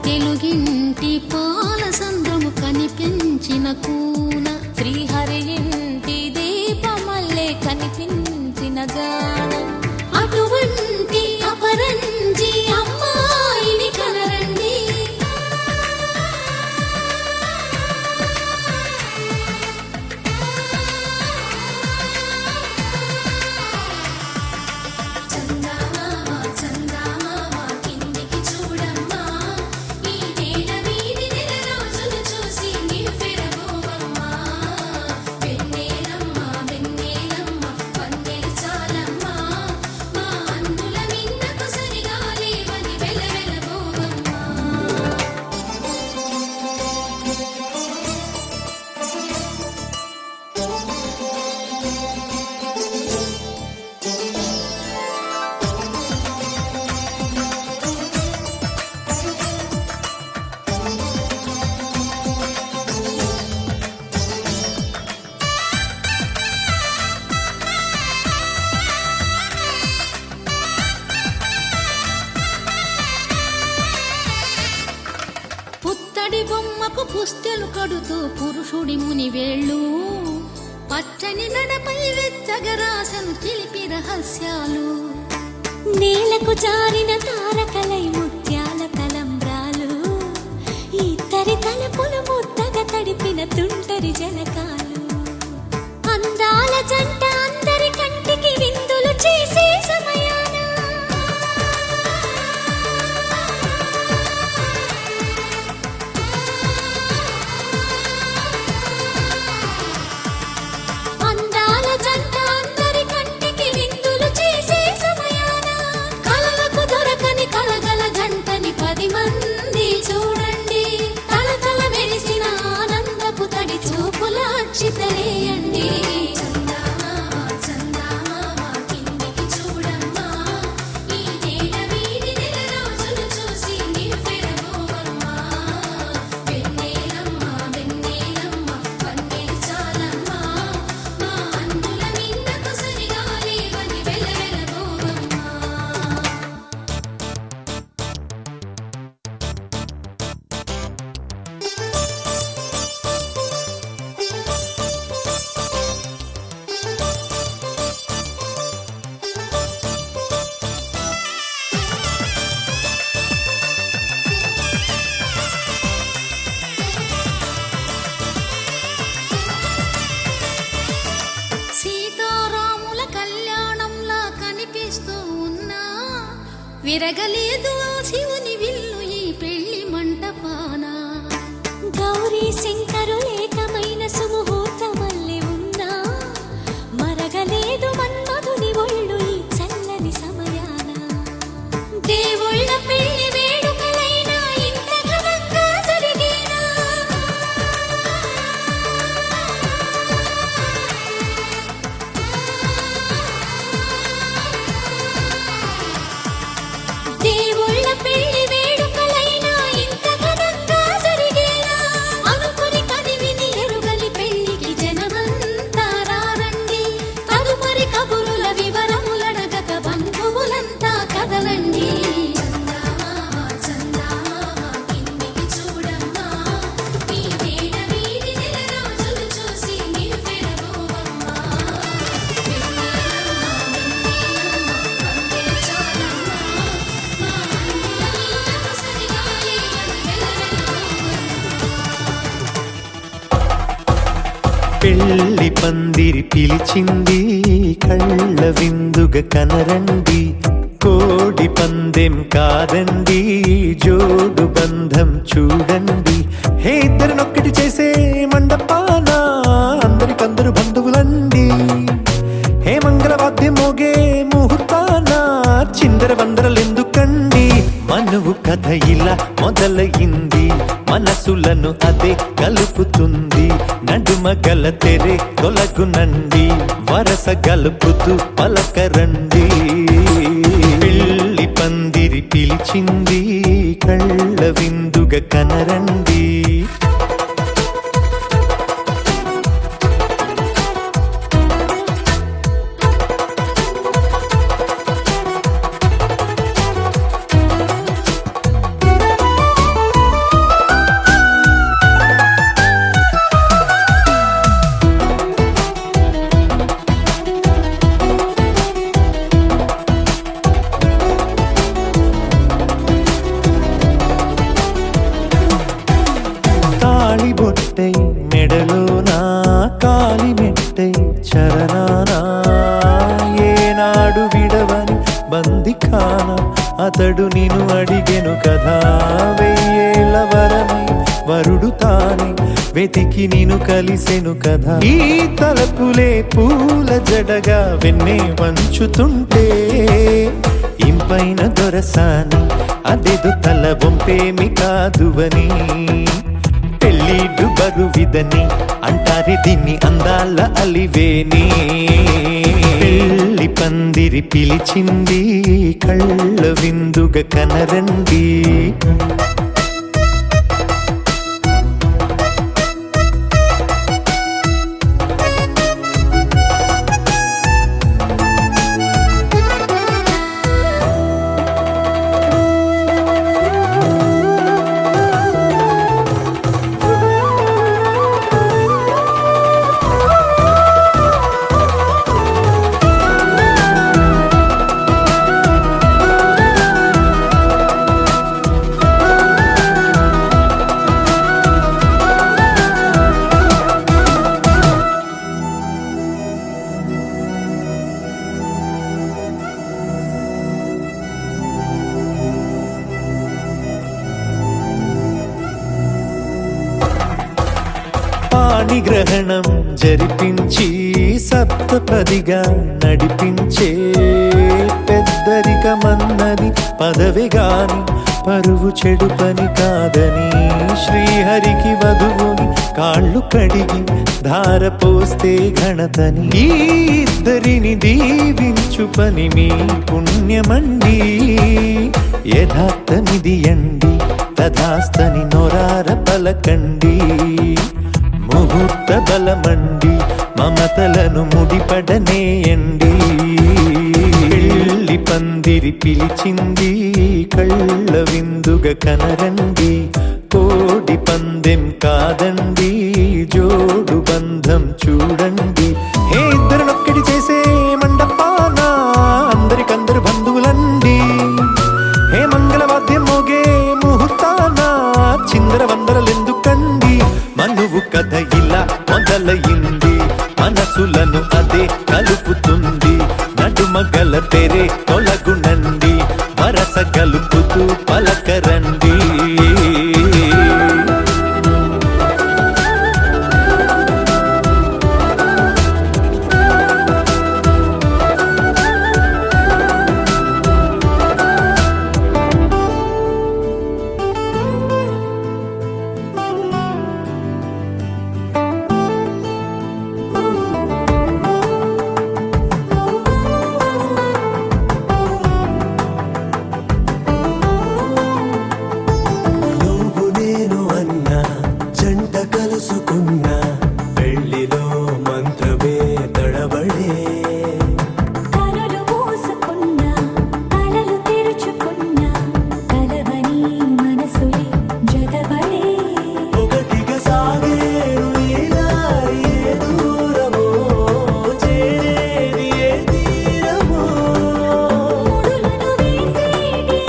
తెలుగింటి పాల సంద్రము కనిపించిన కూన శ్రీహరి ఇంటి దీపమల్లే కనిపించిన జాన అటువంటి అపరంజి అమ్మాయిని కనరండి పుత్తడి బొమ్మకు పుస్తెలు కడుతూ పురుషుడి ముని వేళ్ళు పచ్చని నడపై వెచ్చగరాసను చిలిపి రహస్యాలు నేలకు జారిన తారకలై ముత్యాల తలంబ్రాలు ఇద్దరి తలపులు ముద్దగా తడిపిన తుంటరి జలకాలు అందాల జంట అందరి కంటికి విందులు చేసే సమయాన చూపుల చితలేయండి చందమామ విరగలేదు ఆ శివుని విల్లు ఈ పెళ్లి మంటపాన. గౌరీ శంకరు ఏకమైన సుముహూర్తమల్లె ఉన్నా మరగలేదు మన్మధుని ఒళ్ళు ఈ చల్లని సమయాన. దేవుళ్ళ పెళ్లి వేడుకలైనా ఇంత ఘనంగా జరిగేనా? దేవుళ్ళ పెళ్లి వేడుకలైనా ఇంత ఘనంగా జరిగేనా? అనుకుని కదివిని ఎరుగని పెళ్లికి జనమంతా రారండి. తదుపరి కబురుల వివరములడగక బంధువులంతా కదలండి. కిందికి చూడమ్మా, ఈ వేళ వీధి నెల రోజులు చూసి నివ్వెరబోవమ్మా. పెళ్లి పందిరి పిలిచింది కళ్ళ విందుగ కనరండి. కోడి పందెం కాదండి, జోడు బంధం చూడండి. హే ఇద్దరినొక్కటి చేసే మండపాన అందరికందరు బంధువులండి. హే మంగళవాద్యం మోగే ముహూర్తాన చిందర వందరలెందుకండి? మనువు కథ ఇలా మొదలయింది, మనసులను అదే కలుపుతుంది. నడుమ గల తెరే తొలగునండి, వరస గలుపుతూ పలకరండి. పెళ్లి పందిరి పిలిచింది కళ్ళ విందుగ కనరండి. తాళి బొట్టై మెడలోనా, కాలి మెట్టై చరణానా, ఏనాడు విడవని బందిఖాన అతడు నిన్ను అడిగెను కదా. వెయ్యేళ్ళ వరమై వరుడు తానే వెతికి నిన్ను కలిసెను కదా. ఈ తలపులే పూల జడగా వెన్నే వంచుతుంటే ఇంపైన దొరసాని అదేదో తల వంపేమి కాదువని. పెళ్ళిడు బరువిదని అంటారే దీన్ని అందాల అలివేని. పెళ్లి పందిరి పిలిచింది కళ్ళ విందుగ కనరండి. పాణిగ్రహణం జరిపించి సప్తపదిగా నడిపించే పెద్దరికమన్నది పదవి గాని పరువు చెడు పని కాదని. శ్రీహరికి వధువుని కాళ్ళు కడిగి ధార పోస్తే ఘనతని. ఈ ఇద్దరిని దీవించు పని మీ పుణ్యమండి. యథార్థమిది అండి తథాస్తని నొరార పలకండి. ముహూర్త బలమండి మమతలను ముడిపడనేయండి. పెళ్లి పందిరి పిలిచింది కళ్ళ విందుగ కనరండి. కోడి పందెం కాదండి, జోడు బంధం చూడండి. హే ఇద్దరినొక్కటి చేసే మండపాన అందరికందరు బంధువులండి. హే మంగళవాద్యం మోగే ముహూర్తాన చిందర వందరలెందుకండి? మనువు కథ ఇలా మొదలయింది, మనసులను అదే కలుపుతుంది. నడు మహిమగల తెరే తొలగునండి వరస గలుపుతూ పలకరండి నువ్వు నేను అన్న జంట కలుసుకున్న పెళ్లిలో మంత్రమే తడబడే కనులు మూసుకున్నా కలలు తెరుచుకున్నా కలవని మనసులే జతబడే ఒకటిగా సాగేరు ఈ దారి ఏ దూరమో చేరేది ఏ తీరమో ముడులను వేసేటి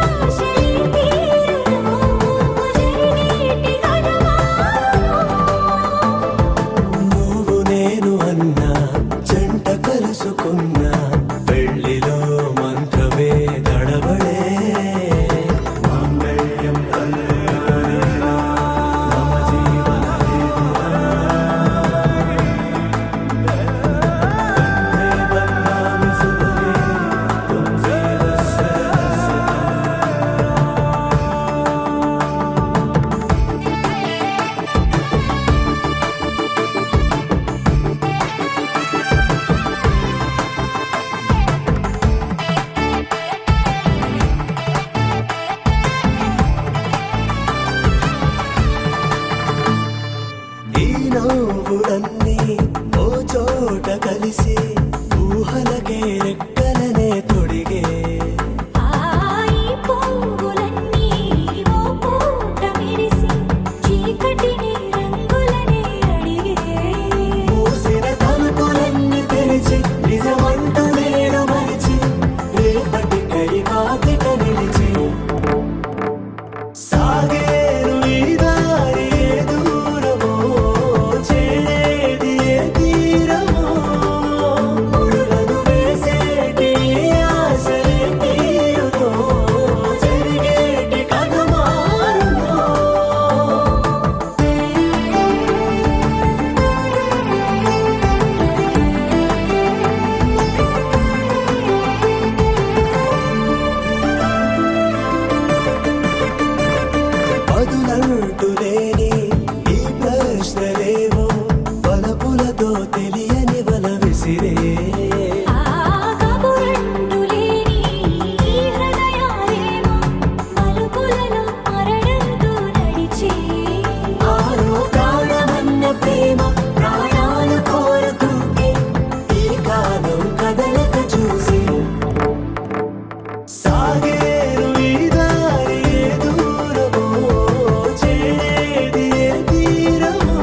ఆశలే తీరును జరిగేటి గడవారును నువ్వు నేను అన్న జంట కలుసుకున్న పెళ్లిలో మంత్రమే తడబడే మాంగళ్యం కళ్యాణేన మమ జీవన బంధామి సుఖమే తుమ్ జీవస్య ఈ నవ్వులన్నీ ఓ చోట కలిసి ఊహలకే రెక్కలనే తొడిగే ఆయి పువ్వులన్నీ ఓ పూట మెరిసి చీకటిని రంగులనే అడిగే మూసిన తలుపులన్నీ తెరిచి నిజమంటూ నేను మరిచి రేపటికై వాకిట నిలిచి సాగేరు ఈ దారి ఏ దూరమో చేరేది ఏ తీరమో ముడులను వేసేటి ఆశలే తీరుతో జరిగేటి కథమారునో బదులంటూ లేని ఈ ప్రశ్నలేవో వలపులతో తెలియని వల విసిరే ఆ కబురంటూ లేని ఈ హృదయాలేమో మలుపులలో మరణంతో నడిచే ఆరో ప్రాణమన్న ప్రేమ ప్రాణాలు కోరుతుంటే ఈ కాలం కదలక చూసి సాగేరు ఈ దారి ఏ దూరమో చేరేది ఏ తీరమో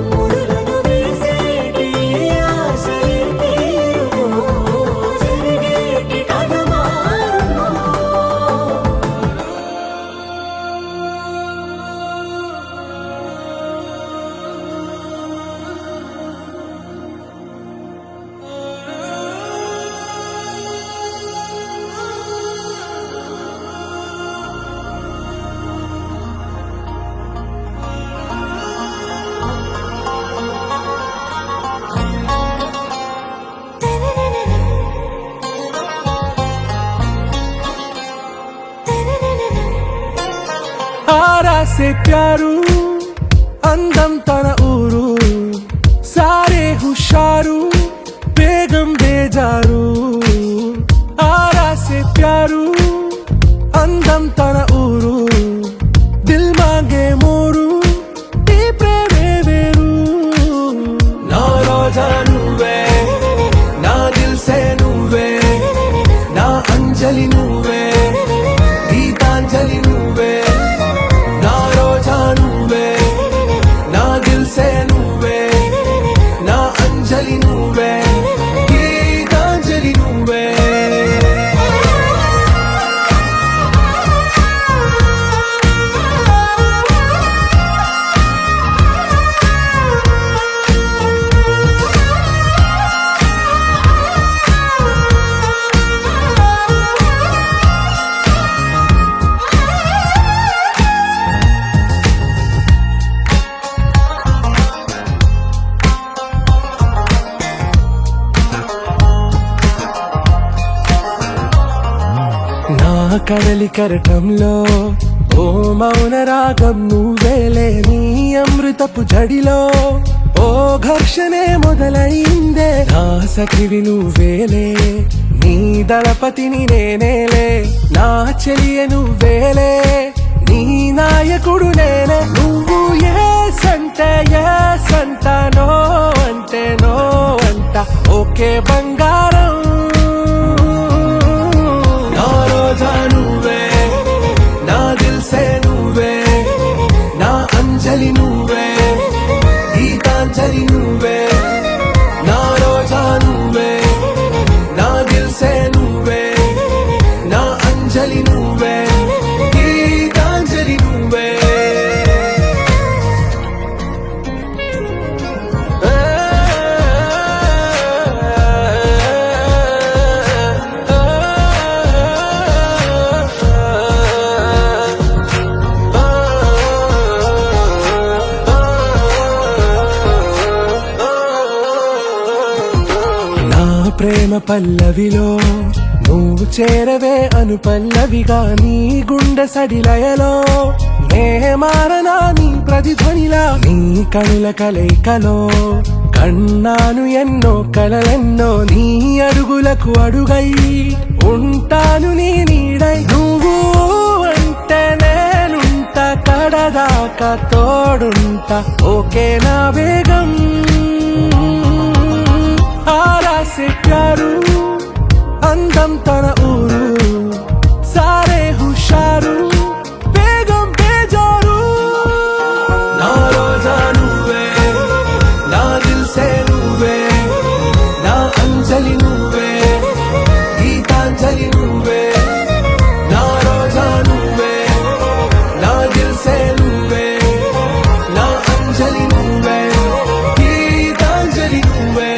ముడులను వేసేటి ఆశలే తీరుమో జరిగేటి కథమారునో आरा से प्यारू అందం తన ఊరు సారే హుషారు బేగం బేజారు ఆరా సే ప్యారు అందం తన ఊరు దిల్ మాంగే మోరు ఈ ప్రేమే వేరు నా రోజా నువ్వే నా దిల్ సే నువ్వే నా అంజలి నువ్వే గీతాంజలి నువ్వే నా రోజా నువ్వే నా దిల్ సే నువ్వే నా అంజలి నువ్వే గీతాంజలి నువ్వే కడలి కరటంలో ఓ మౌన రాగం నువ్వేలే నీ అమృతపు జడిలో ఓ ఘర్షణే మొదలైందే నా సఖివి నువ్వేలే నీ దళపతిని నేనేలే నా చెలియ నువ్వేలే నీ నాయకుడు నేనే నువ్వు ఏ సంట నో అంటే నో అంట ఓకే బంగారం నా రోజా నువ్వే నా దిల్సే నువ్వే నా అంజలి నువ్వే గీతాంజలి నువ్వే నా రోజా నువ్వే నా దిల్సే నువ్వే నా అంజలి నువ్వే గీతాంజలి నువ్వే నా ప్రేమ పల్లవిలో నువ్వు చేరవే అను పల్లవిగా నీ గుండె సడిలయలో నే మారనా నీ ప్రతిధ్వనిలా నీ కనుల కలయికలో కన్నాను ఎన్నో కలలెన్నో నీ అడుగులకు అడుగై ఉంటాను నీ నీడై నువ్వు అంటే నేనుంట కడదాకా తోడుంటా ఓకే నా వేగం आरा से प्यारू అందం తన ఊరు సారే హుషారు బేగం బేజారు నా రోజా నువ్వే నా దిల్సే నువ్వే నా అంజలి నువ్వే గీతాంజలి నువ్వే నా రోజా నువ్వే నా దిల్సే నువ్వే నా అంజలి నువ్వే గీతాంజలి నువ్వే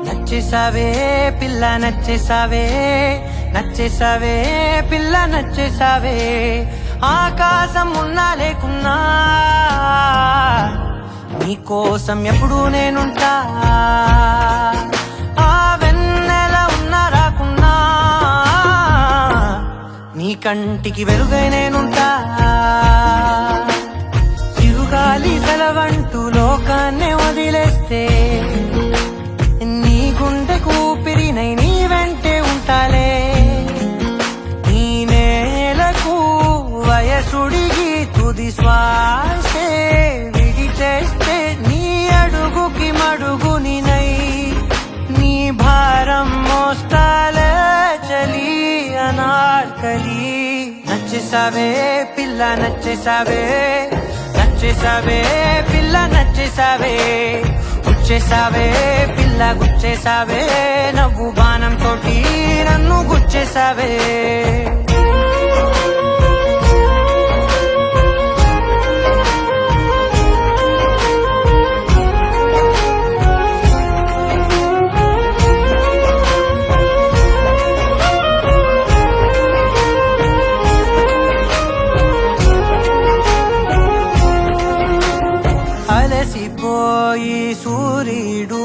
నచ్చేసావే పిల్ల నచ్చేసావే నచ్చేసావే పిల్ల నచ్చేసావే ఆకాశం ఉన్నా లేకున్నా నీకోసం ఎప్పుడు నేనుంటా ఆ వెన్నెల ఉన్నా రాకున్నా నీ కంటికి వెలుగై నేనుంటా చిరుగాలి సెలవంటూ లోకాన్నే వదిలేస్తే నీ గుండె కూపిరినై నీ వెంటే ఉంటాలే నీ నేలకు వయసుడిగి తుది శ్వాసే విడిచేస్తే నీ అడుగుకి మడుగునినై నీ భారం మోస్తాలే చలి అనార్కలి నచ్చేసావే పిల్ల నచ్చేసావే నచ్చేసావే పిల్ల నచ్చేసావే గుచ్చేసావే పిల్ల గుచ్చేసావే నవ్వు బాణం తోటి నన్ను గుచ్చేసావే అలసిపోయి సూర్యుడు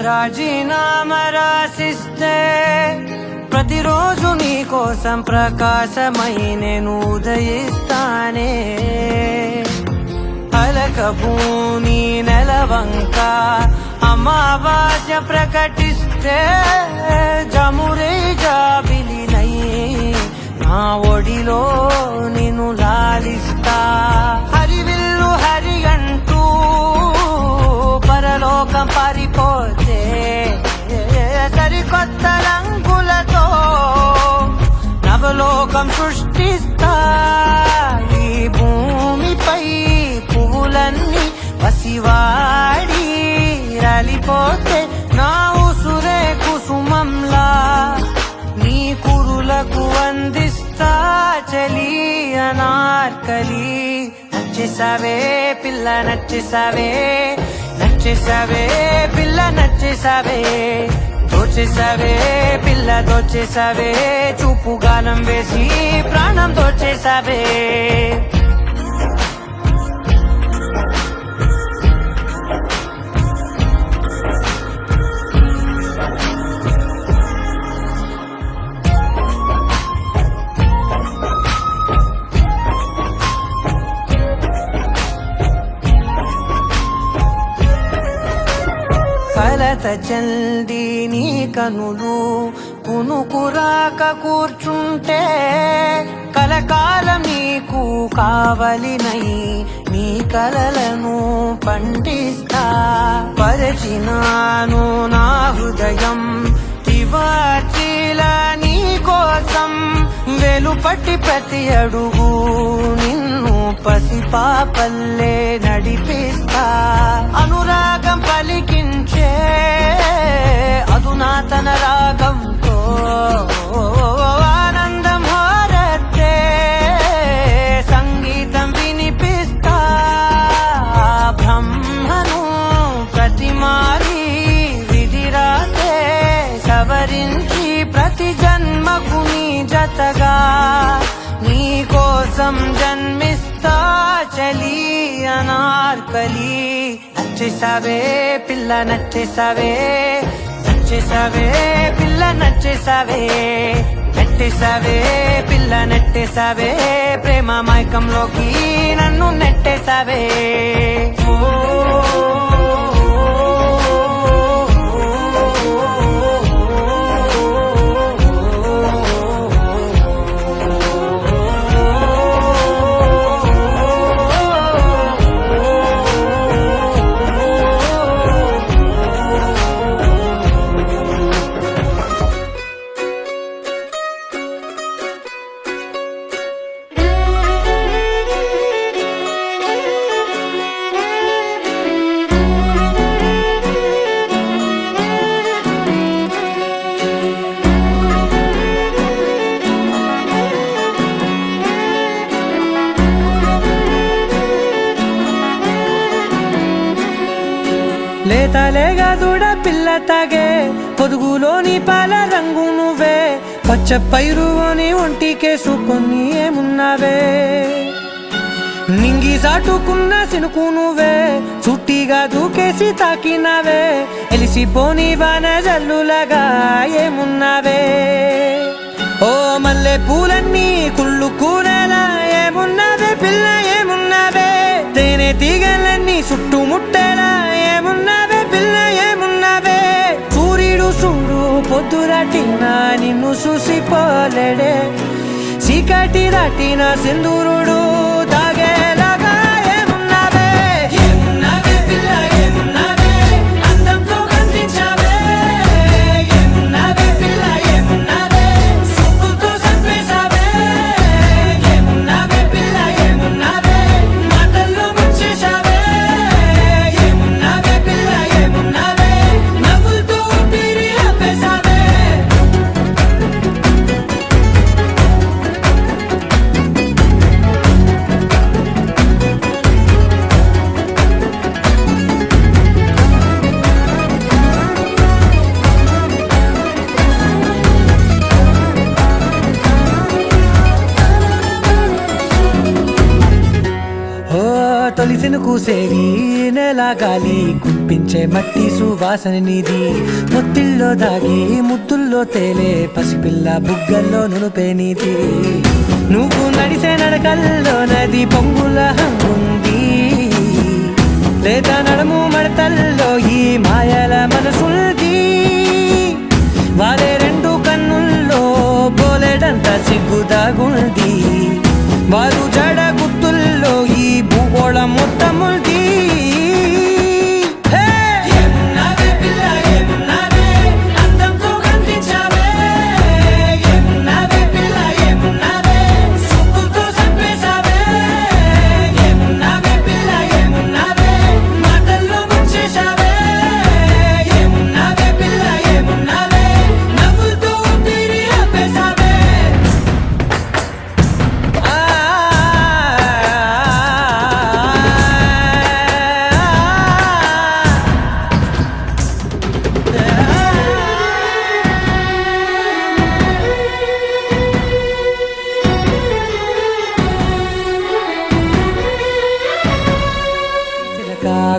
రాజీనామా రాసిస్తే ప్రతిరోజు నీ కోసం ప్రకాశమై నేను ఉదయిస్తానే అలకభూని నెలవంక అమావాస్య ప్రకటిస్తే జమురే జాబిలినై నా ఒడిలో నిన్ను లాలిస్తా హరివిల్లు హరి అంటూ పరలోకం పారిపోతే సరికొత్త రంగులతో నవలోకం సృష్టిస్తా ఈ భూమిపై పువ్వులన్నీ పసివాడి రాలిపోతే నా ఉసురే కుసుమంలా నీ కురులకు అందిస్తా చలి అనార్కలి నచ్చేసావే పిల్ల నచ్చేసావే నచ్చేసావే పిల్ల నచ్చేసావే దోచేసావే పిల్ల దోచేసావే చూపు గానం వేసి ప్రాణం దోచేసావే చెల్ది నీ కనులు కునుకురాక కూర్చుంటే కలకాలం నీకు కావలినై నీ కలలను పండిస్తా పరిచినాను నా హృదయం తివాచీలా నీ కోసం వెలుపట్టి ప్రతి అడుగు నిన్ను పసిపాపల్లే నడిపిస్తా అనురాగం పలికించే అధునాతన రాగంతో ఆనందం హారతే సంగీతం వినిపిస్తా బ్రహ్మను ప్రతిమారి విధిరాతే సవరించి ప్రతి జన్మకు నీ జతగా నీ కోసం జన్మిస్తా చలి అనార్కలి నచ్చేసావే పిల్ల నచ్చేసావే నచ్చేసావే పిల్ల నచ్చేసావే నెట్టేసావే పిల్ల నెట్టేసావే ప్రేమ మైకంలోకి నన్ను నెట్టేసావే లేతలేగా దూడ పిల్ల తాగే పొదుగులోని పాల రంగు నువ్వే పచ్చ పైరుని ఒంటికేసుకొని ఏమున్నావే నింగి సాటుకున్న సినుకు నువ్వే చుట్టిగా దూకేసి తాకినావే ఎలిసిపోని వాన జల్లులగా ఏమున్నావే ఓ మల్లె పూలన్నీ కుళ్ళు కూరలా ఏమున్నావే పిల్ల ఏమున్నావే తేనె తీగలన్నీ చుట్టుముట్టేలా ఏమున్నావే పిల్ల ఏమున్నావే సూర్యుడు చూడు పొద్దురాటిన నిన్ను చూసిపోలేడే చీకటి దాటిన సింధూరుడు తాగేలాగా ఏమున్నావే ఏమున్నావే పిల్ల ఏమున్నావే అందంతో కనిపించావే ఏమున్నావే పిల్ల ఏమున్నావే సుక్కుతో చంపేశావే ఏమున్నావే పిల్ల ఏమున్నావే మాటల్లో ముంచేశావే ఏమున్నావే పిల్ల ఏమున్నావే నవ్వులతో ఊపిరి ఆపేశావే తొలిసిన కూసేవి నెల గాలి కుప్పించే మట్టి సువాసన నీది ముత్తిల్లో దాగి ముద్దుల్లో తేలే పసిపిల్ల బుగ్గల్లో నునుపే నీది నువ్వు నడిసే నడకల్లో నది పొంగుల హంగుంది లేదా నడము మడతల్లో ఈ మాయల మనసుంది వారే రెండు కన్నుల్లో బోలెడంత సిగ్గుదాగుంది వారు జడ గుర్తుల్లో ఈ భూగోళం మొత్తముంది ఏమున్నావే పిల్ల ఏమున్నావే అందంతో కనిపించావే ఏమున్నావే పిల్ల ఏమున్నావే సుక్కుతో చంపేశావే ఏమున్నావే పిల్ల ఏమున్నావే మాటల్లో ముంచేశావే ఏమున్నావే పిల్ల ఏమున్నావే నవ్వులతో ఊపిరి ఆపేశావే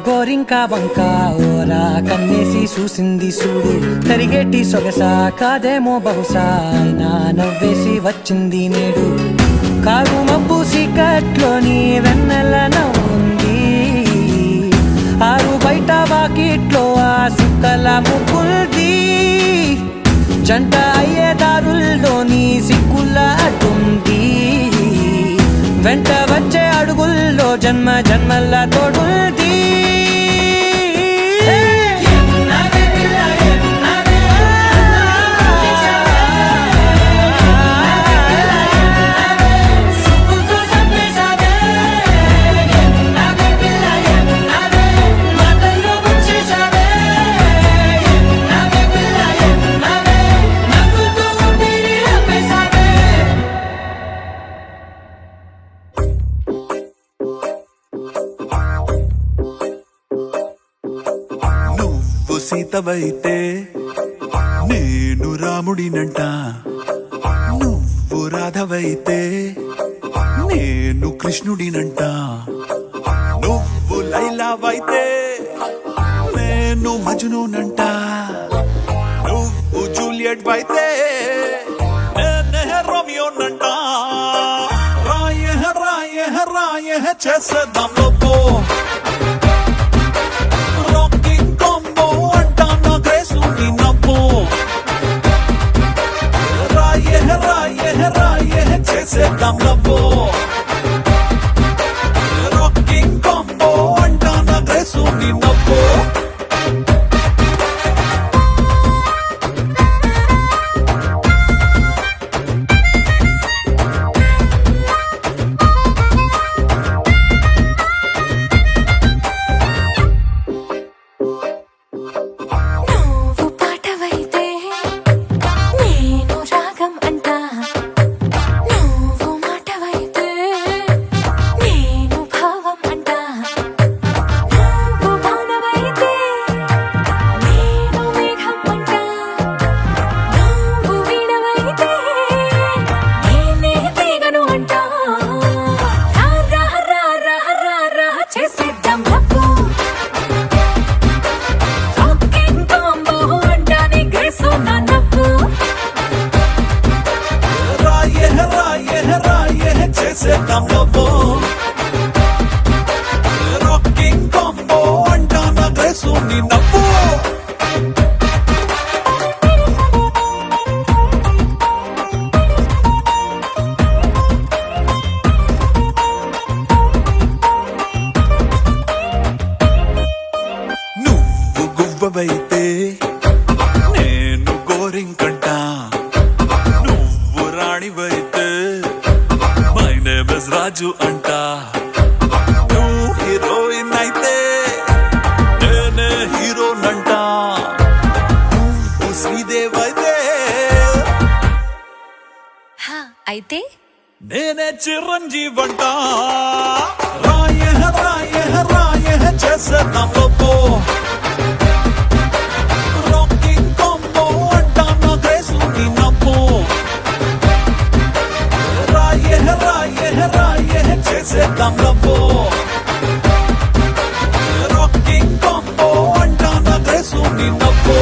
గోరింకా వంక ఓరా కన్నేసి చూసింది చూడు తరిగేటి సొగసా కాదేమో బహుశా అయినా నవ్వేసి వచ్చింది నేడు కారు మబ్బు సీకట్లోని వెన్నెల నవ్వుంది ఆరు బయట వాకిట్లో ఆ సుక్కల ముగ్గుల్ది జంట అయ్యే దారుల్లోని సిక్కుల అడ్డుంది వెంట వచ్చే అడుగుల్లో జన్మ జన్మల తోడుంది నువ్వు సీతవైతే నేను రాముడినంట నువ్వు రాధవైతే నేను కృష్ణుడినంట నువ్వు లైలావైతే నేను మజ్నూనంట నువ్వు జూలియట్ అయితే నేనే రోమియోనంట రాయ రాయ రాయ చేసేద్దాం లోపో చేసేద్దాం లవ్వో రాకింగ్ కాంబో అంటానా గ్రేసు నీ నవ్వో నువ్వు పాటవైతే నేను రాగం అంటా నువ్వు మాటవైతే నేను భావం అంటా నువ్వు వానవైతే నేను మేఘం అంటా నువ్వు వీణవైతే నేనే తీగను అంటా రా రా రా రా రా చేసేద్దాం లవ్వు రాకింగ్ కాంబో అంటానే గ్రేసు నా నవ్వు రాయ రాయ రాయ చేసేద్దాం లవ్వో రాకింగ్ కాంబో అంటానా గ్రేసు నీ నవ్వో నువ్వు గువ్వవైతే నేను గోరింకంట నువ్వు రాణివైతే మై నేమ్ ఇస్ రాజు అంట నువ్వు హీరోయిన్ అయితే నేనే హీరోనంట నువ్వు శ్రీదేవ్ అయితే అయితే నేనే చిరంజీవంట రాయ రాయ రాయ చేసేద్దాం లోపో రాకింగ్ కాంబో అంటానా గ్రేసు నీ నవ్వో రాయ రాయ రాయ చేసేద్దాం లవ్వో రాకింగ్ కాంబో అంటానా గ్రేసు నీ నవ్వో